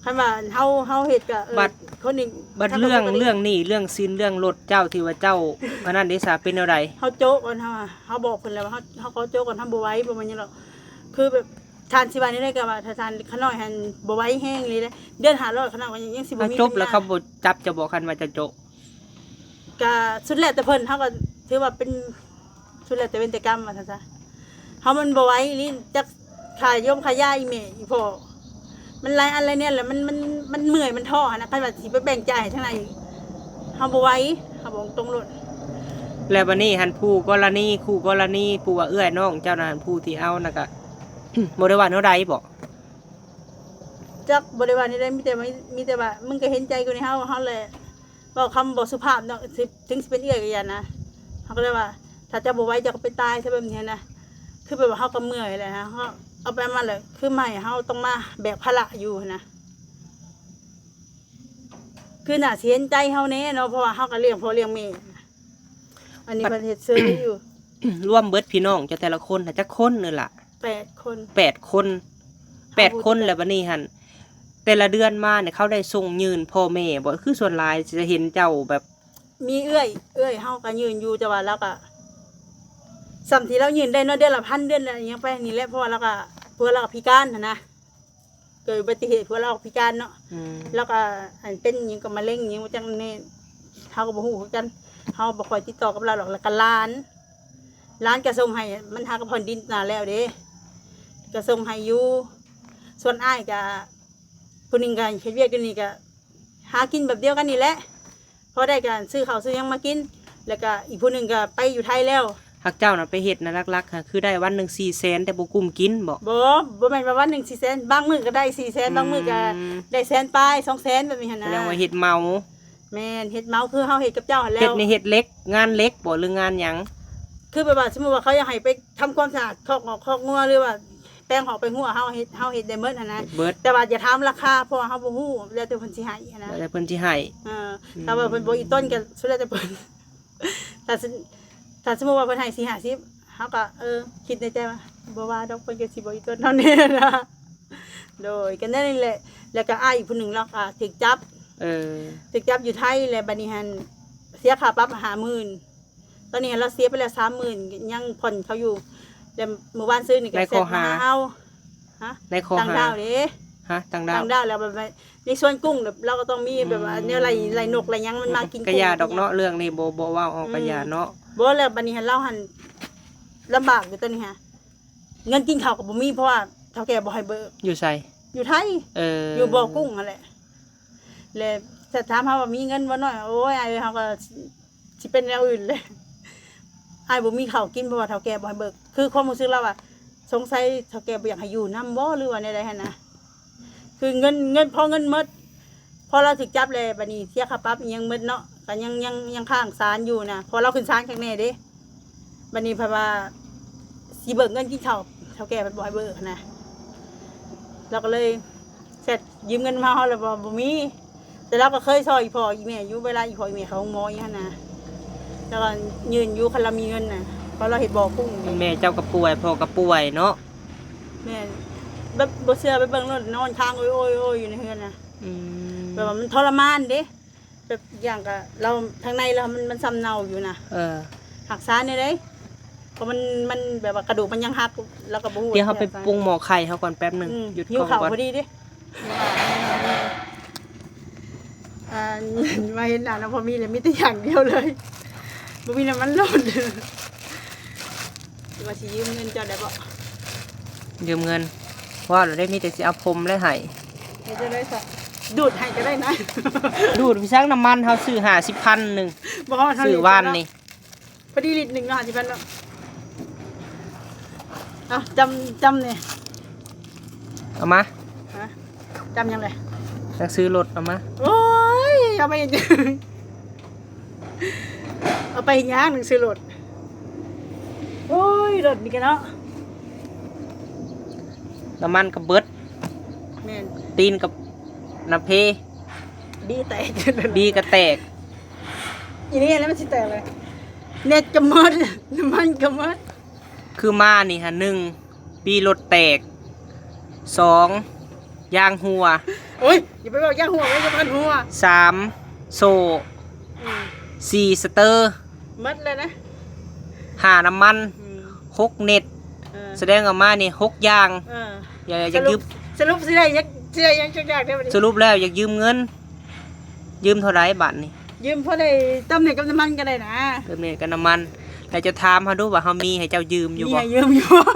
คันว่าเฮาเฮ็ดก็บัด คนหนึง บัดเรื่องนี้เรื่องซีนเรื่องรถเจ้าที่ว่าเจ้าอันนั้นเดซ่าเป็นแนวใด เฮาโจ๊กก่อนเฮาบอกเพิ่นแล้วว่าเฮาขอโจ๊กก่อนทำบ่ไหว้ประมาณนี้หรอกคือแบบทานสิว่านี่ได้ก็ว่าถ้าทานขน้อยหันบ่ไหว้แห้งเลยเด้เดือน500ขนาดว่ายังสิบ่ ถ้า มี จบแล้วเขาบ่จับจะบอกคันว่าจะโจะ ก็สุดแล้วแต่เพิ่นเฮาก็ถือว่าเป็นสุดแล้วแต่เว้นแต่กรรมว่าซั่นซะเฮามันบ่ไหว้ลิ้นจักขายยมขายยาอีแม่อีพ่อมันหลายอันหลายเนี่ยแหละมันเมื่อยมันท้อนะคันว่าสิไปแบ่งจ่ายให้ทางไหนเฮาบ่ไหว้เฮาบอกตรงโลด แล้วบัดนี้หันคู่กรณีผู้ว่าเอื้อยน้องเจ้านั่นผู้ที่เอาน่ะก็ บ่ได้ว่าแนวใดบ่ จักบริวารนี่ได้มีแต่ว่ามึงก็เห็นใจกูในเฮาแหละบอกคำบอกสุภาพเนาะถึงสิเป็นเอื้อยกันยันนะเขาก็เลยว่า ถ้าจะบ่ไว้จะก็ไปตายซะแบบนี้นะคือแบบว่าเฮาก็เมื่อยเลยฮะเฮาเอาไปมาเลยคือใหม่เฮาต้องมาแบกภาระอยู่นะคือน่าเสียใจเฮาแน่เนาะเพราะว่าเฮาก็เลี้ยงพ่อเลี้ยงแม่อันนี้ประเทศเซอร์อยู่ รวมเบิดพี่น้องเจ้าแต่ละคนน่ะจักคนนึงล่ะ 8 คน 8 คนแล้วบัดนี้หันแต่ละเดือนมาเนี่ยเขาได้ส่งยืนพ่อแม่บ่คือส่วนหลายจะเห็นเจ้าแบบ มีเอื้อยเฮาก็ยืนอยู่แต่ว่าแล้วก็สำที่เรายืนได้เนาะเดือนละ1,000เดือนละอหยังไปนี่แหละเพราะว่าเราก็เพื่อเราก็พิการนะเกิดอุบัติเหตุเพื่อเราก็พิการเนาะแล้วก็อันเป็นหยังก็มะเร็งหยังว่าจังแน่เฮาก็บ่ฮู้คือกันเฮาบ่ค่อยติดต่อกับเราหรอกแล้วก็หลานก็ส่งให้มันหากับผ่อนดินน่ะแล้วเด้ก็ส่งให้อยู่ส่วนอ้ายก็ผู้หนึงก็เฮ็ดเวียกอยู่นี่ก็หากินแบบเดียวกันนี่แหละพอได้การซื้อข้าวซื้อหยังมากินแล้วก็อีกผู้หนึงก็ไปอยู่ไทยแล้วหักเจ้าน่ะไปเฮ็ดน่ะลักๆค่ะคือได้วันหนึง400,000แต่บ่กุ้มกินบ่บ่แม่นว่าวันหนึง400,000บางมื้อก็ได้400,000บางมื้อก็ได้100,000ปลาย200,000แบบนี้หั่น แส นะ ดงว่าเฮ็ดเมา แม่นเฮ็ดเมาคือเฮาเฮ็ดกับเจ้าหั่นแล้ เฮ็ด ว ในเฮ็ดเล็กงานเล็กบ่หรืองานหยัง คือแบบว่าสมมุติว่าเขาอยากให้ไปทำความสะอาดคอกงัวหรือว่าแป้งหอกไปหัวเฮาเฮ็ดได้หมดหั่นนะ เบิด แต่ว่าอย่าถามราคาเพราะว่าเฮาบ่ฮู้แล้วแต่เพิ่นสิให้หั่นนะ แล้วเพิ่นสิให้ ถ้าว่าเพิ่นบ่อีต้นก็สุดแล้วแต่เพิ่น ถ้าสมมุติว่าเพิ่นให้450เฮาก็คิดในใจว่าบ่ว่าดอกเพิ่นก็สิบ่อีต้นเท่านี้นะโดยกันนั่นแหละแล้วก็อ้ายอีกผู้หนึงเราก็ถูกจับถูกจับอยู่ไทยแล้วบัดนี้หั่นเสียค่าปรับ50,000ตอนนี้เราเสียไปแล้ว30,000ยังผ่อนเขาอยู่แล้วเมื่อวานซื้อนี่ก็เสร็จมาเฮาฮะ ในข้อ ต่าง หา ดาวเด้ ฮะต่างดาว ต่างดาวแล้วแบบว่าในส่วนกุ้งเราก็ต้องมีแบบว่าเนี่ยไรนกอะไรยังมันมากิน กะยาดอกเนาะเรื่องนี้บ่เว้าออกกะยาเนาะ บ่แล้วบัดนี้หั่นเราหั่นลำบากอยู่ตอนนี้ฮะเงินกินข้าวก็บ่มีเพราะว่าเฒ่าแก่บ่ให้เบิก อยู่ไส อยู่ไทยอยู่บ่อกุ้งนั่นแหละแล้วถ้าถามเฮาว่ามีเงินบ่น้อยโอ้ยอ้ายเฮาก็สิเป็นแนวอื่นเลยอ้ายบ่มีข้าวกินเพราะว่าเฒ่าแก่บ่ให้เบิกคือความรู้สึกเราว่าสงสัยเฒ่าแก่บ่อยากให้อยู่นำบ่หรือว่าแนวใดหั่นนะคือเงินพอเงินหมดพอเราถูกจับเลยบัดนี้เสียค่าปรับอีหยังหมดเนาะก็ยังค้างศาลอยู่นะพอเราขึ้นศาลครั้งแน่เด้บัดนี้เพราะว่าสิเบิกเงินกินข้าวเฒ่าแก่มันบ่ให้เบิกนะเราก็เลยเสร็จยืมเงินมาเฮาแล้วบ่มีแต่เราก็เคยซอยอีพ่ออีแม่อยู่เวลาอีพ่ออีแม่เขาหมออีหั่นนะแล้วก็ยืนอยู่คันเรามีเงินน่ะเพราะเราเฮ็ดบ่อกุ้ง แม่เจ้าก็ป่วยพ่อก็ป่วยเนาะ แม่แบบบ่เชื่อไปเบิ่งรถนอนค้างโอ้ยอยู่ในเฮือนน่ะแบบว่ามันทรมานเด้แบบอย่างก็เราทางในเรามันซ้ำเนาอยู่นะหักษาเนี่ยเด้เพราะมันแบบว่ากระดูกมันยังหักแล้วก็บ่ฮู้เดี๋ยวเฮาไปปรุงหม้อไข่เฮาก่อนแป๊บนึงหยุด หิว ก่ ข้าว อน พอดีเด้มาเห็นหน้าแล้วพอมีเลยมีแต่อย่างเดียวเลยบ่มีน้ำมันร้อนว่าสิยืมเงินเจ้าได้บ่ ยืมเงินว่าเราได้มีแต่สิเอาพรมและให้ ให้เจ้าได้ซะดูดให้ก็ได้นะ ดูดพี่ช้างน้ำมันเฮาซื้อ50,000นึง บ่ฮอดเท่า ซื้อวานนี่ พอดีลิตร1เนาะ50,000เนาะจำเนี่ย เอามา ฮะจำยังไง จักซื้อรถเอามา โอ้ยเอาไปเอาไปย่างหนึ่งซื้อรถโอ้ยรถนี่กันเนาะ น้ำมันกับเบิด แม่น ตีนกับน้ำเพ ดีแตก ดีก็แตก อีนี่แล้วมันสิแตกเลยเน็ตก็หมดน้ำมันก็หมด คือมานี่ฮะ1ปีรถแตก2 ยางหัว โอ้ยอย่าไปบอกย่างหัวไว้จะพันหัว 3โซ่ อืม 4สเตอร์ มัดเลยนะ 5น้ำมัน อืม 6เน็ต เออ แสดงออกมานี่6อย่าง เออ อยากยืม สรุปสิได้ยังจักได้บ่ สรุปแล้วอยากยืมเงิน ยืมเท่าไหร่บาทนี่ ยืมพอได้ตำแหน่งกับน้ำมันก็ได้นะ เติมเน็ตกับน้ำมันแล้วจะถามเขาดูว่าเขามีให้เจ้ายืมอยู่ มี บ่ ให้ยืมอยู่บ่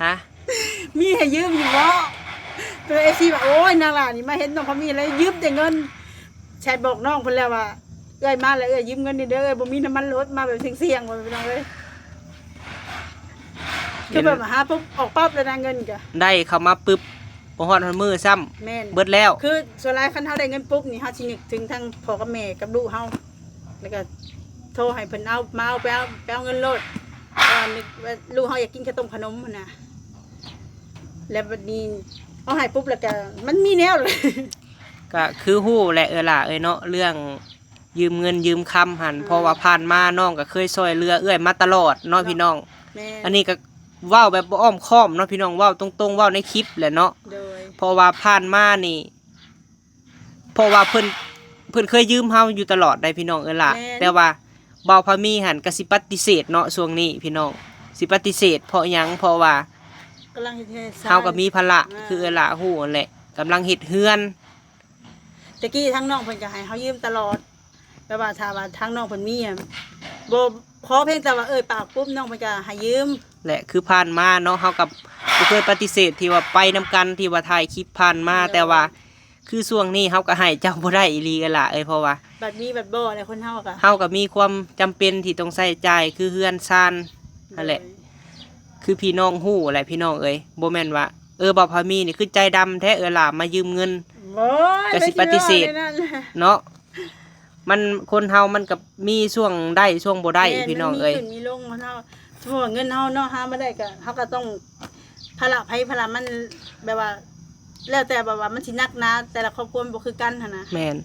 ฮะ มีให้ยืมอยู่บ่ตัวเอซีบอกโอ้ยนางหลานนี่มาเห็นน้องเขามีอะไรยืมแต่เงินแชทบอกน้องเพิ่นแล้วว่าเอ้ยมาแล้วเอ้ยยืมเงินนี่เด้อเอ้ยบ่มีน้ำมันรถมาแบบเสี่ยงๆบ่พี่น้องเอ้ยคือแบบหาปุ๊บออกปั๊บเลยนะเงินก็ ได้เข้ามาปึ๊บบ่ฮอดมือซ้ำ แม่น เบิดแล้ว คือส่วนหลายคันเฮาได้เงินปุ๊บนี่เฮาสินึกถึงทั้งพ่อกับแม่กับลูกเฮาแล้วก็โทรให้เพิ่นเอามาเอาไปเอาเงินโลดนึกว่าลูกเฮาอยากกินข้าวต้มขนมหั่นน่ะแล้วบัดนี้เอาให้ปุ๊บแล้วก็มันมีแนวเลย ก็คือฮู้แหละล่ะเนาะเรื่องยืมเงินยืมคำหันเพราะว่าผ่านมาน้องก็เคยซอยเรือเอื้อยมาตลอดเนาะพี่น้อง แม่ อันนี้ก็เว้าแบบบ่อ้อมค้อมเนาะพี่น้องเว้าตรงๆเว้าในคลิปแหละเนาะ โดย เพราะว่าผ่านมานี่เพราะว่าเพิ่นเคยยืมเฮาอยู่ตลอดได้พี่น้องล่ะแต่ว่าเบาพามีหันก็สิปฏิเสธเนาะช่วงนี้พี่น้องสิปฏิเสธเพราะหยังเพราะว่าก ำลังเฮ็ดให้ เฮาก็มีภาระคือล่ะฮู้นั่นแหละกำลังเฮ็ดเฮือน ตะกี้ทั้งน้องเพิ่นก็ให้เฮายืมตลอดแต่ว่าถ้าว่าทั้งน้องเพิ่นมีอ่ะบ่ขอเพียงแต่ว่าปากปุ๊บน้องเพิ่นก็ให้ยืม และคือผ่านมาเนาะเฮากับบ่เคยปฏิเสธที่ว่าไปนำกันที่ว่าถ่ายคลิปผ่านมาแต่ว่าคือช่วงนี้เฮาก็ให้เจ้าบ่ได้อีหลีกันล่ะเพราะว่า บัดนี้บัดบ่อะไรคนเฮาก็ เฮาก็มีความจำเป็นที่ต้องใช้จ่ายคือเฮือนซ่านนั่นแหละคือพี่น้องฮู้แหละพี่น้องบ่แม่นว่าบ่พามีนี่คือใจดำแท้ล่ะมายืมเงิน โอ้ย ก็สิปฏิเสธ ไม่ใช่ว่าเลยนั่นแหละ เนาะมันคนเฮามันก็มีช่วงได้ช่วงบ่ได้พี่น้อง มันมีขึ้นมีลงของเฮาสมมุติว่าเงินเฮาเนาะหามาได้ก็เฮาก็ต้องภาระไผภาระมันแบบว่า แล้วแต่แบบว่ามันสิหนักหนาแต่ละครอบครัวมันบ่คือกันหั่นน่ะ แม่น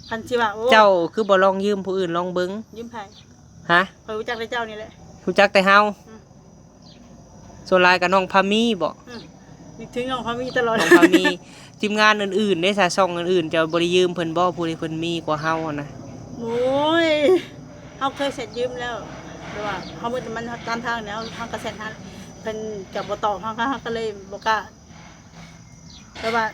คันสิว่าโอ้ เจ้าคือบ่ลองยืมผู้อื่นลองเบิ่ง ยืมไผ ฮะ ข้อยรู้จักแต่เจ้านี่แหละ รู้จักแต่เฮา อืม ส่วนหลายกับน้องพามีบ่ นึกถึงน้องเขามีตลอด น้องพามี ทีมงานอื่นๆได้ซะช่องอื่นๆจะบ่ได้ยืมเพิ่นบ่ผู้ใดเพิ่นมีกว่าเฮาอะนะ โอ้ยเขาเคยเสร็จยืมแล้วแต่ว่าเขามือมันตามทางแล้วเขาก็เสร็จทันเป็นกับบต่อเขาก็เลยบอกกล้าแต่ว่า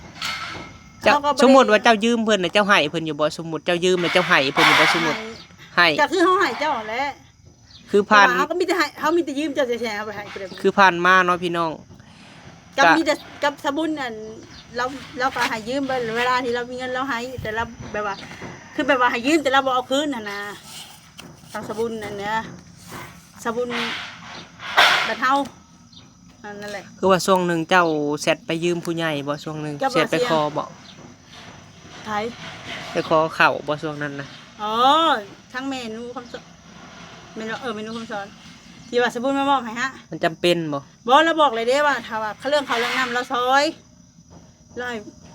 เจ้า เขาก็บ่ได้ สมมุติว่าเจ้ายืมเพิ่นน่ะเจ้าให้เพิ่นอยู่บ่สมมุติเจ้ายืมแล้วเจ้าให้เพิ่นอยู่บ่สมมุติให้ ก็คือเขาให้เจ้าแหละ คือผ่าน แต่ว่เขาก็มีแต่ให้เขามีแต่ยืมเจ้าแชร์เขาไปให้ไปเลย คือผ่านมาเนาะพี่น้อง กับ ก็ มีแต่กับสบุนอันเราก็ให้ยืมไปเวลาที่เรามีเงินเราให้แต่เราแบบว่า คือแบบว่าให้ยืมแต่เราบ่เอาคืนน่ะนะทางสบุนอันเนี้ยสบุนบัดเฮาอันนั่นแหละ คือว่าช่วงหนึงเจ้าแชทไปยืมผู้ใหญ่บ่ช่วงหนึง ก็บ่ แชทไป เสี่ยง ขอบ่ ไทย ไปขอข้าวบ่ช่วงนั้นนะ อ๋อทั้งเมนูคำสอนเมนูคำสอนที่ว่าสบุนมามอบให้ฮะ มันจำเป็นบ่ บอกเราบอกเลยเด้ว่าถ้าว่าเขาเรื่องน้ำเราซอย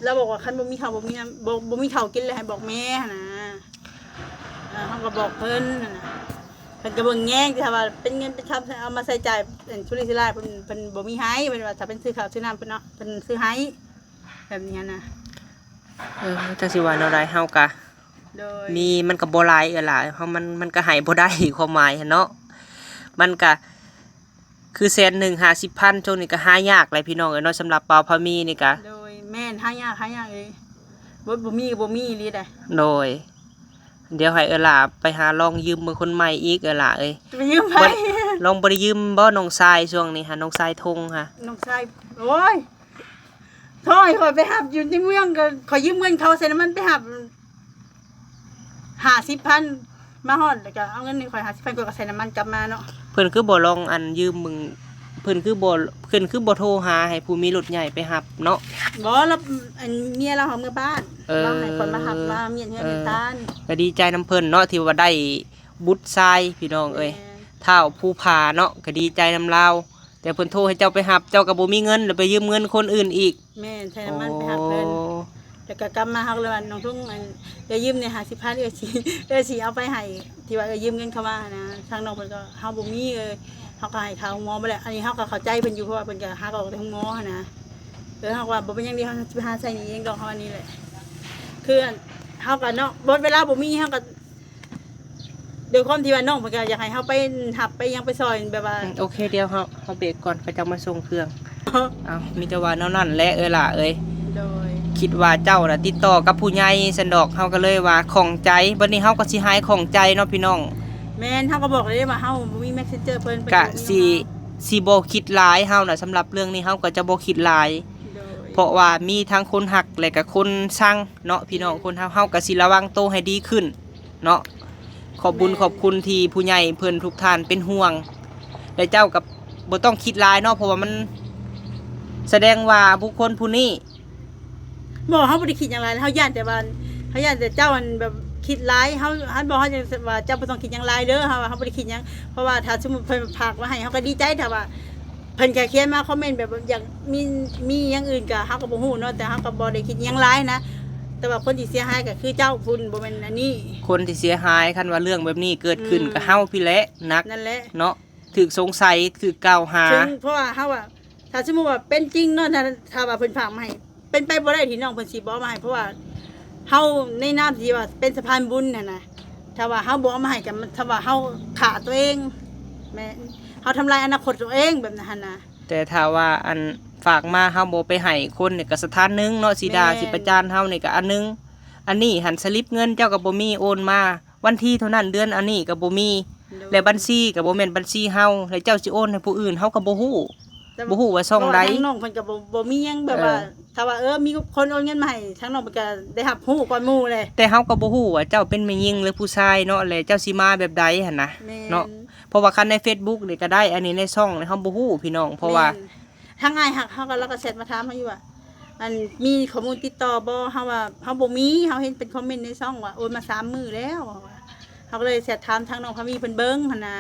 เราบอกว่าคันบ่มีข้าวบ่มีน้ำบ่มีข้าวกินเลยให้บอกแม่หั่นนะเขาก็บอกเพิ่นหั่นนะเพิ่นก็เบิ่งแง่งที่ถ้าว่าเป็นเงินเป็นคำเอามาใส่จ่ายเป็นชุลิศิลาเพิ่นบ่มีให้เพิ่นว่าถ้าเป็นซื้อข้าวซื้อน้ำเพิ่นเนาะเพิ่นซื้อให้แบบนี้นะ จักสิว่าแนวใดเฮาก็ โดย มีมันก็บ่หลายล่ะเพราะมันก็ให้บ่ได้ ความหมายหั้นเนาะมันก็คือ150,000ช่วงนี้ก็หายากเลยพี่น้องเนาะสำหรับเปาพามีนี่ก็ โดยแม่นหายากเลยบ่มีก็บ่มีอีหลีได้ โดย เดี๋ยวให้ล่ะไปหาลองยืมมือคนใหม่อีกล่ะเอ้ย จะไปยืมไผ ลองบ่ได้ยืมบ่น้องทรายช่วงนี้หาน้องทรายทงค่ะ น้องชายโอ้ยโทษขอยไปหับอยู่ในเมืองก็ขอยยืมเงินเขาใส่น้ำมันไปหับ50,000มาฮอดแล้วก็เอาเงินนี่ขอย50,000ก็ใส่น้ำมันกลับมาเนาะ เพิ่นคือบ่ลองอันยืมมึงเพิ่นคือบ่โทรหาให้ผู้มีรถใหญ่ไปรับเนาะ บ่แล้วอันเมียเราเอาเมื่อบ้าน เราให้คนมาหับมาเมียนเฮือนเมียนตาน ก็ดีใจนํเพิ่นเนาะที่ว่าได้บุตรชายพี่น้องเอ้ยเฒ่าผู้พาเนาะก็ดีใจนำลาวแต่เพิ่นโทรให้เจ้าไปรับเจ้าก็บ่มีเงินแล้วไปยืมเงินคนอื่นอีก แม่นใส่น้ำมันไปหับเพิ่นแล้วก็กลับมาเฮาเลยว่าน้องทุ่งอันเดี๋ยวยืมเนี่ย50,000เอ้ยสิเอาไปให้ที่ว่ายืมเงินเขามานะทางน้องเพิ่นก็เฮาบ่มีเฮาก็ให้เขาหมอบ่แล้วอันนี้เฮาก็เข้าใจเพิ่นอยู่เพราะว่าเพิ่นก็หาก็ถึงหมอหั่นนะ เฮาว่าบ่เป็นหยังดีเฮาสิหาใส่นี่เองดอกเฮาอันนี้แหละคือเฮาก็เนาะบ่เวลาบ่มีเฮาก็โดยความที่ว่าน้องเพิ่นก็อยากให้เฮาไปหับไปยังไปซอยแบบว่า โอเคเดี๋ยวเขาเบรกก่อนเขาจะมาส่งเครื่องเอามีแต่ว่านั่นแหละล่ะเอ้ย โดย คิดว่าเจ้าน่ะติดต่อกับผู้ใหญ่สันดอกเฮาก็เลยว่าของใจบัดนี้เฮาก็สิหายของใจเนาะพี่น้อง แม่นเฮาก็บอกเลยว่าเฮาบ่มี Messenger เพิ่น กะสิบ่คิดหลายเฮาน่ะสำหรับเรื่องนี้เฮาก็จะบ่คิดหลาย โดย เพราะว่ามีทั้งคนหักและก็คนชังเนาะพี่น้องคนเฮาก็สิระวังโตวให้ดีขึ้นเนาะขอบบุญขอบคุณที่ผู้ใหญ่เพิ่นทุกท่านเป็นห่วงและเจ้ากับบ่ต้องคิดหลายเนาะเพราะว่ามันแสดงว่าบุคคลผู้นี้ บอกเฮาบ่ได้คิดหยังหลายเฮาย่านแต่ว่าเฮาย่านแต่เจ้าอันแบบคิดหลายเฮาบอกเฮาจังว่าเจ้าบ่ต้องคิดหยังหลายเด้อเฮาว่าเฮาบ่ได้คิดหยังเพราะว่าถ้าสมมุติเพิ่นฝากมาให้เฮาก็ดีใจถ้าว่าเพิ่นแค่เขียนมาคอมเมนต์แบบอยากมีอย่างอื่นก็เฮาก็บ่ฮู้เนาะแต่เฮาก็บ่ได้คิดหยังหลายนะแต่ว่าคนที่เสียหายก็คือเจ้าพุ่นบ่แม่นอันนี้ คนที่เสียหายคันว่าเรื่องแบบนี้เกิดขึ้นกับเฮาพี่แหละนัก นั่นแหละ เนาะถูกสงสัยถูกกล่าวหา ถึงเพราะว่าเฮาว่าถ้าสมมุติว่าเป็นจริงเนาะถ้าว่าเพิ่นฝากมาให้เป็นไปบ่ได้ที่น้องเพิ่นสิบ่เอามาให้เพราะว่าเฮาในนามที่ว่าเป็นสะพานบุญน่ะนะถ้าว่าเฮาบ่เอามาให้กันถ้าว่าเฮาฆ่าตัวเองแม่นเฮาทำลายอนาคตตัวเองแบบนั้นนะ แต่ถ้าว่าอันฝากมาเฮาบ่ไปให้คนเนี่ยก็สถานหนึงเนาะสิดา แม่น สิประจานเฮานี่ก็อันหนึงอันนี้หันสลิปเงินเจ้าก็บ่มีโอนมาวันที่เท่านั้นเดือนอันนี้ก็บ่มีและบัญชีก็บ่แม่นบัญชีเฮาแล้วเจ้าสิโอนให้ผู้อื่นเฮาก็บ่ฮู้บ่ฮู้ว่าช่องใด เพราะว่าทางน้องเพิ่นก็บ่มีหยังแบบว่า ถ้าว่ามีคนโอนเงินมาให้ทางน้องเพิ่นก็ได้รับรู้ก่อนหมู่เลย แต่เฮาก็บ่ฮู้ว่าเจ้าเป็นแม่หญิงหรือผู้ชายเนาะแล้วเจ้าสิมาแบบใดหั่นนะ แม่น เนาะเพราะว่าคันใน Facebook นี่ก็ได้อันนี้ในช่องนี่เฮาบ่ฮู้พี่น้องเพราะว่า แม่นทางอ้ายหักเฮาก็แล้วก็แชทมาถามเฮาอยู่ว่าอันมีข้อมูลติดต่อบ่เฮาว่าเฮาบ่มีเฮาเห็นเป็นคอมเมนต์ในช่องว่าโอนมา3มื้อแล้วเฮาก็เลยแชทถามทางน้องพามีเพิ่นเบิ่งหั่นนะ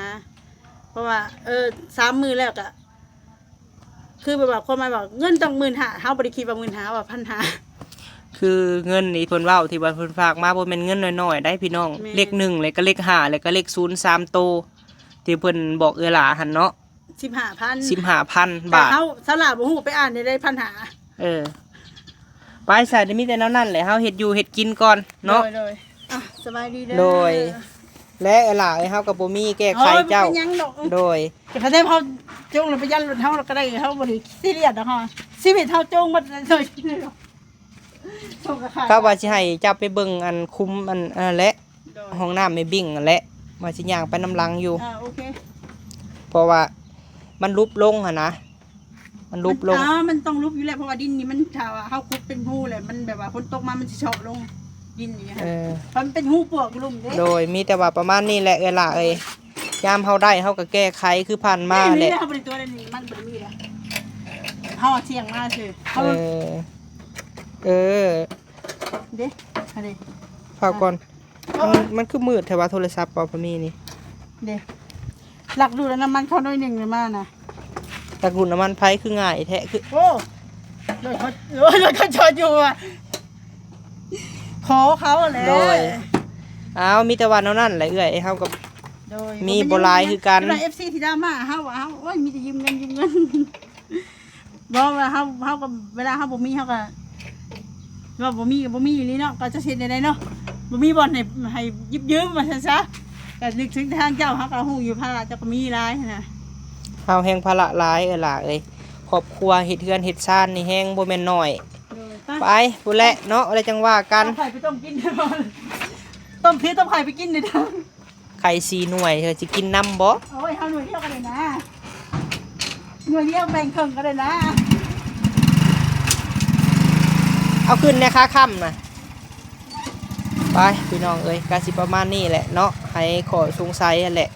เพราะว่า3มื้อแล้วก็คือแบบว่าคนมาบอกเงินต้อง15,000เฮาบ่ได้คิดว่า15,000ว่า1,500 คือเงินนี่เพิ่นเว้าที่ว่าเพิ่นฝากมาบ่แม่นเงินน้อยๆได้พี่น้อง แม่น เลข1แล้วก็เลข5แล้วก็เลข0 3โตวที่เพิ่นบอกหลาหั่นเนาะ 15,000 15,000 บา บา ท ท เฮาสลาบ่ฮู้ไปอ่านได้1,500 เออไปซะมีแต่แนวนั้นแหละเฮาเฮ็ดอยู่เฮ็ดกินก่อนเนาะ โดยอ่ะสบายดีเด้อ โดย และหลาเฮาก็บ่มีแก้ไขเจ้า โอ้ยบ่เป็นหยังดอก โดย แต่พอได้เฮาจงแล้วไปยันรถเฮาแล้วก็ได้เฮาบ่ได้ซีเรียสดอกเฮาชีวิตเฮาจงหมดเลยจงก็ขาด เขาว่าสิให้เจ้าไปเบิ่งอันคุมอันและ โดย ห้องน้ำไม่บิ่งอันและว่าสิย่างไปน้ำลังอยู่ โอเค เพราะว่ามันลุบลงหั่นนะมันลุบลง มันต้องลุบอยู่แล้วเพราะว่าดินนี่มันถ้าว่าเฮาขุดเป็นหูแหละมันแบบว่าฝนตกมามันสิเฉาะลงดินนี่ฮะ เออ เพราะมันเป็นหูปลวกลุ่มเด้ โดยมีแต่ว่าประมาณนี้แหละล่ะยามเฮาได้เฮาก็แก้ไขคือผ่านมาแหละ เฮาบ่ได้ตัวนั้นนี่มันบ่ได้มีแล้วเฮาเสี่ยงมาซื่อเฮา เออเออ เด้อันนี้ ฝากก่อนมันคือมืดแต่ว่าโทรศัพท์เปล่าพอมีนี่ เด้หลักดูแล้วน้ำมันเข้าหน่อยหนึงเลยมานะ ตะกรุดน้ำมันไผคือง่ายแท้คือ โอ้รถเขาจอดอยู่อ่ะขอเขาแหละ โดยอ้าวมีแต่ว่าแนวนั้นแหละเฮาก็ โดย มีโบราณคือกัน เวลา FC ที่ดราม่าเฮาว่าเฮาโอ้ยมีแต่ยืมเงินบอกว่าเฮาก็เวลาเฮาบ่มีเฮาก็ว่าบ่มีก็บ่มีอยู่นี่เนาะก็จะเฮ็ดได้เนาะบ่มีบ่อนให้ยืมมาซั่นซะก็นึกถึงทางเจ้าเฮาก็ฮู้อยู่ภาระเจ้าก็มีหลายนะ เฮาแฮงภาระหลายล่ะครอบครัวเฮ็ดเฮือนเฮ็ดชานนี่แฮงบ่แม่นน้อย ไปพู้นแหละเนาะอะไรจังว่ากัน ต้มไข่ไปต้มกินเด้อต้มเพี้ยต้มไข่ไปกินเด้อ ไข่4หน่วยเธอสิกินน้ำบ่ โอ้ยเฮาหน่วยเดียวกันเลยนะหน่วยเดียวแบ่งครึ่งกันเลยนะ เอาขึ้นในค่าค่ำน่ะไปพี่น้องก็สิประมาณนี้แหละเนาะให้ขอสงสัยนั่นแหละ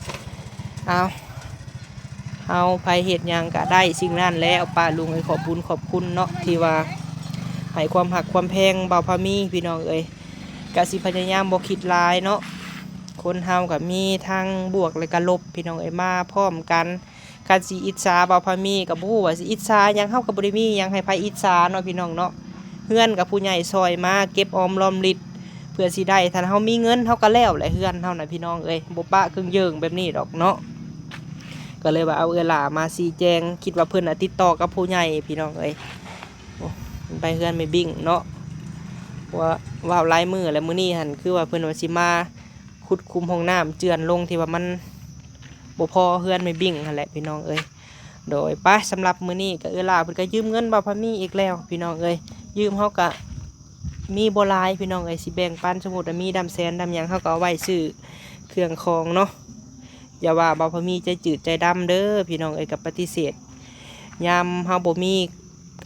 เอาไปเฮ็ดหยังก็ได้สิ่งนั้นแล้วป้าลุงขอบบุญขอบคุณเนาะที่ว่าให้ความหักความแพงเบาพามีพี่น้องก็สิพยายามบ่คิดร้ายเนาะคนเฮาก็มีทั้งบวกและก็ลบพี่น้องมาพร้อมกันคันสิอิจฉาเบาพามีก็บ่ฮู้ว่าสิอิจฉาหยังเฮาก็บ่ได้มีหยังให้ไผอิจฉาเนาะพี่น้องเนาะเฮือนกับผู้ใหญ่ซอยมาเก็บออมรอมริดเพื่อสิได้ถ้าเฮามีเงินเฮาก็แล้วแหละเฮือนเฮาน่ะพี่น้องบ่ปะครึ่งเยิงแบบนี้ดอกเนาะก็เลยว่าเอาหลามาชี้แจงคิดว่าเพิ่นน่ะติดต่อกับผู้ใหญ่พี่น้องโอ้ ไปเฮือนไม่บิ่งเนาะว่าว่าวลายมือแล้วมื้อนี้หั่นคือว่าเพิ่นว่าสิมาขุดคุมห้องน้ำเจือนลงที่ว่ามันบ่พอเฮือนไม่บิ่งหั่นแหละพี่น้องเอ้ยโดยไปสำหรับมื้อนี้ก็ลาเพิ่นก็ยืมเงินบ่าวพามีอีกแล้วพี่น้องเอ้ยยืมเฮาก็มีบ่หลายพี่น้องเอ้ยสิแบ่งปันสมมุติว่ามีดำแสนดำหยังเฮาก็เอาไว้ซื้อเครื่องของเนาะอย่าว่าบ่าวพามีใจจืดใจดำเด้อพี่น้องเอ้ยก็ปฏิเสธยามเฮาบ่มี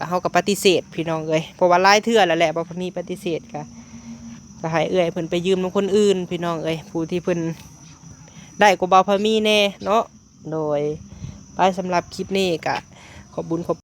เฮาก็ปฏิเสธพี่น้องเอ้ยเพราะว่าหลายเทื่อแล้วแหละบ่าวพามีปฏิเสธก็ให้เอื้อยเพิ่นไปยืมนำคนอื่นพี่น้องเอ้ยผู้ที่เพิ่นได้กว่าบ่าวพามีแน่เนาะโดยไปสำหรับคลิปนี้ก็ขอบคุญ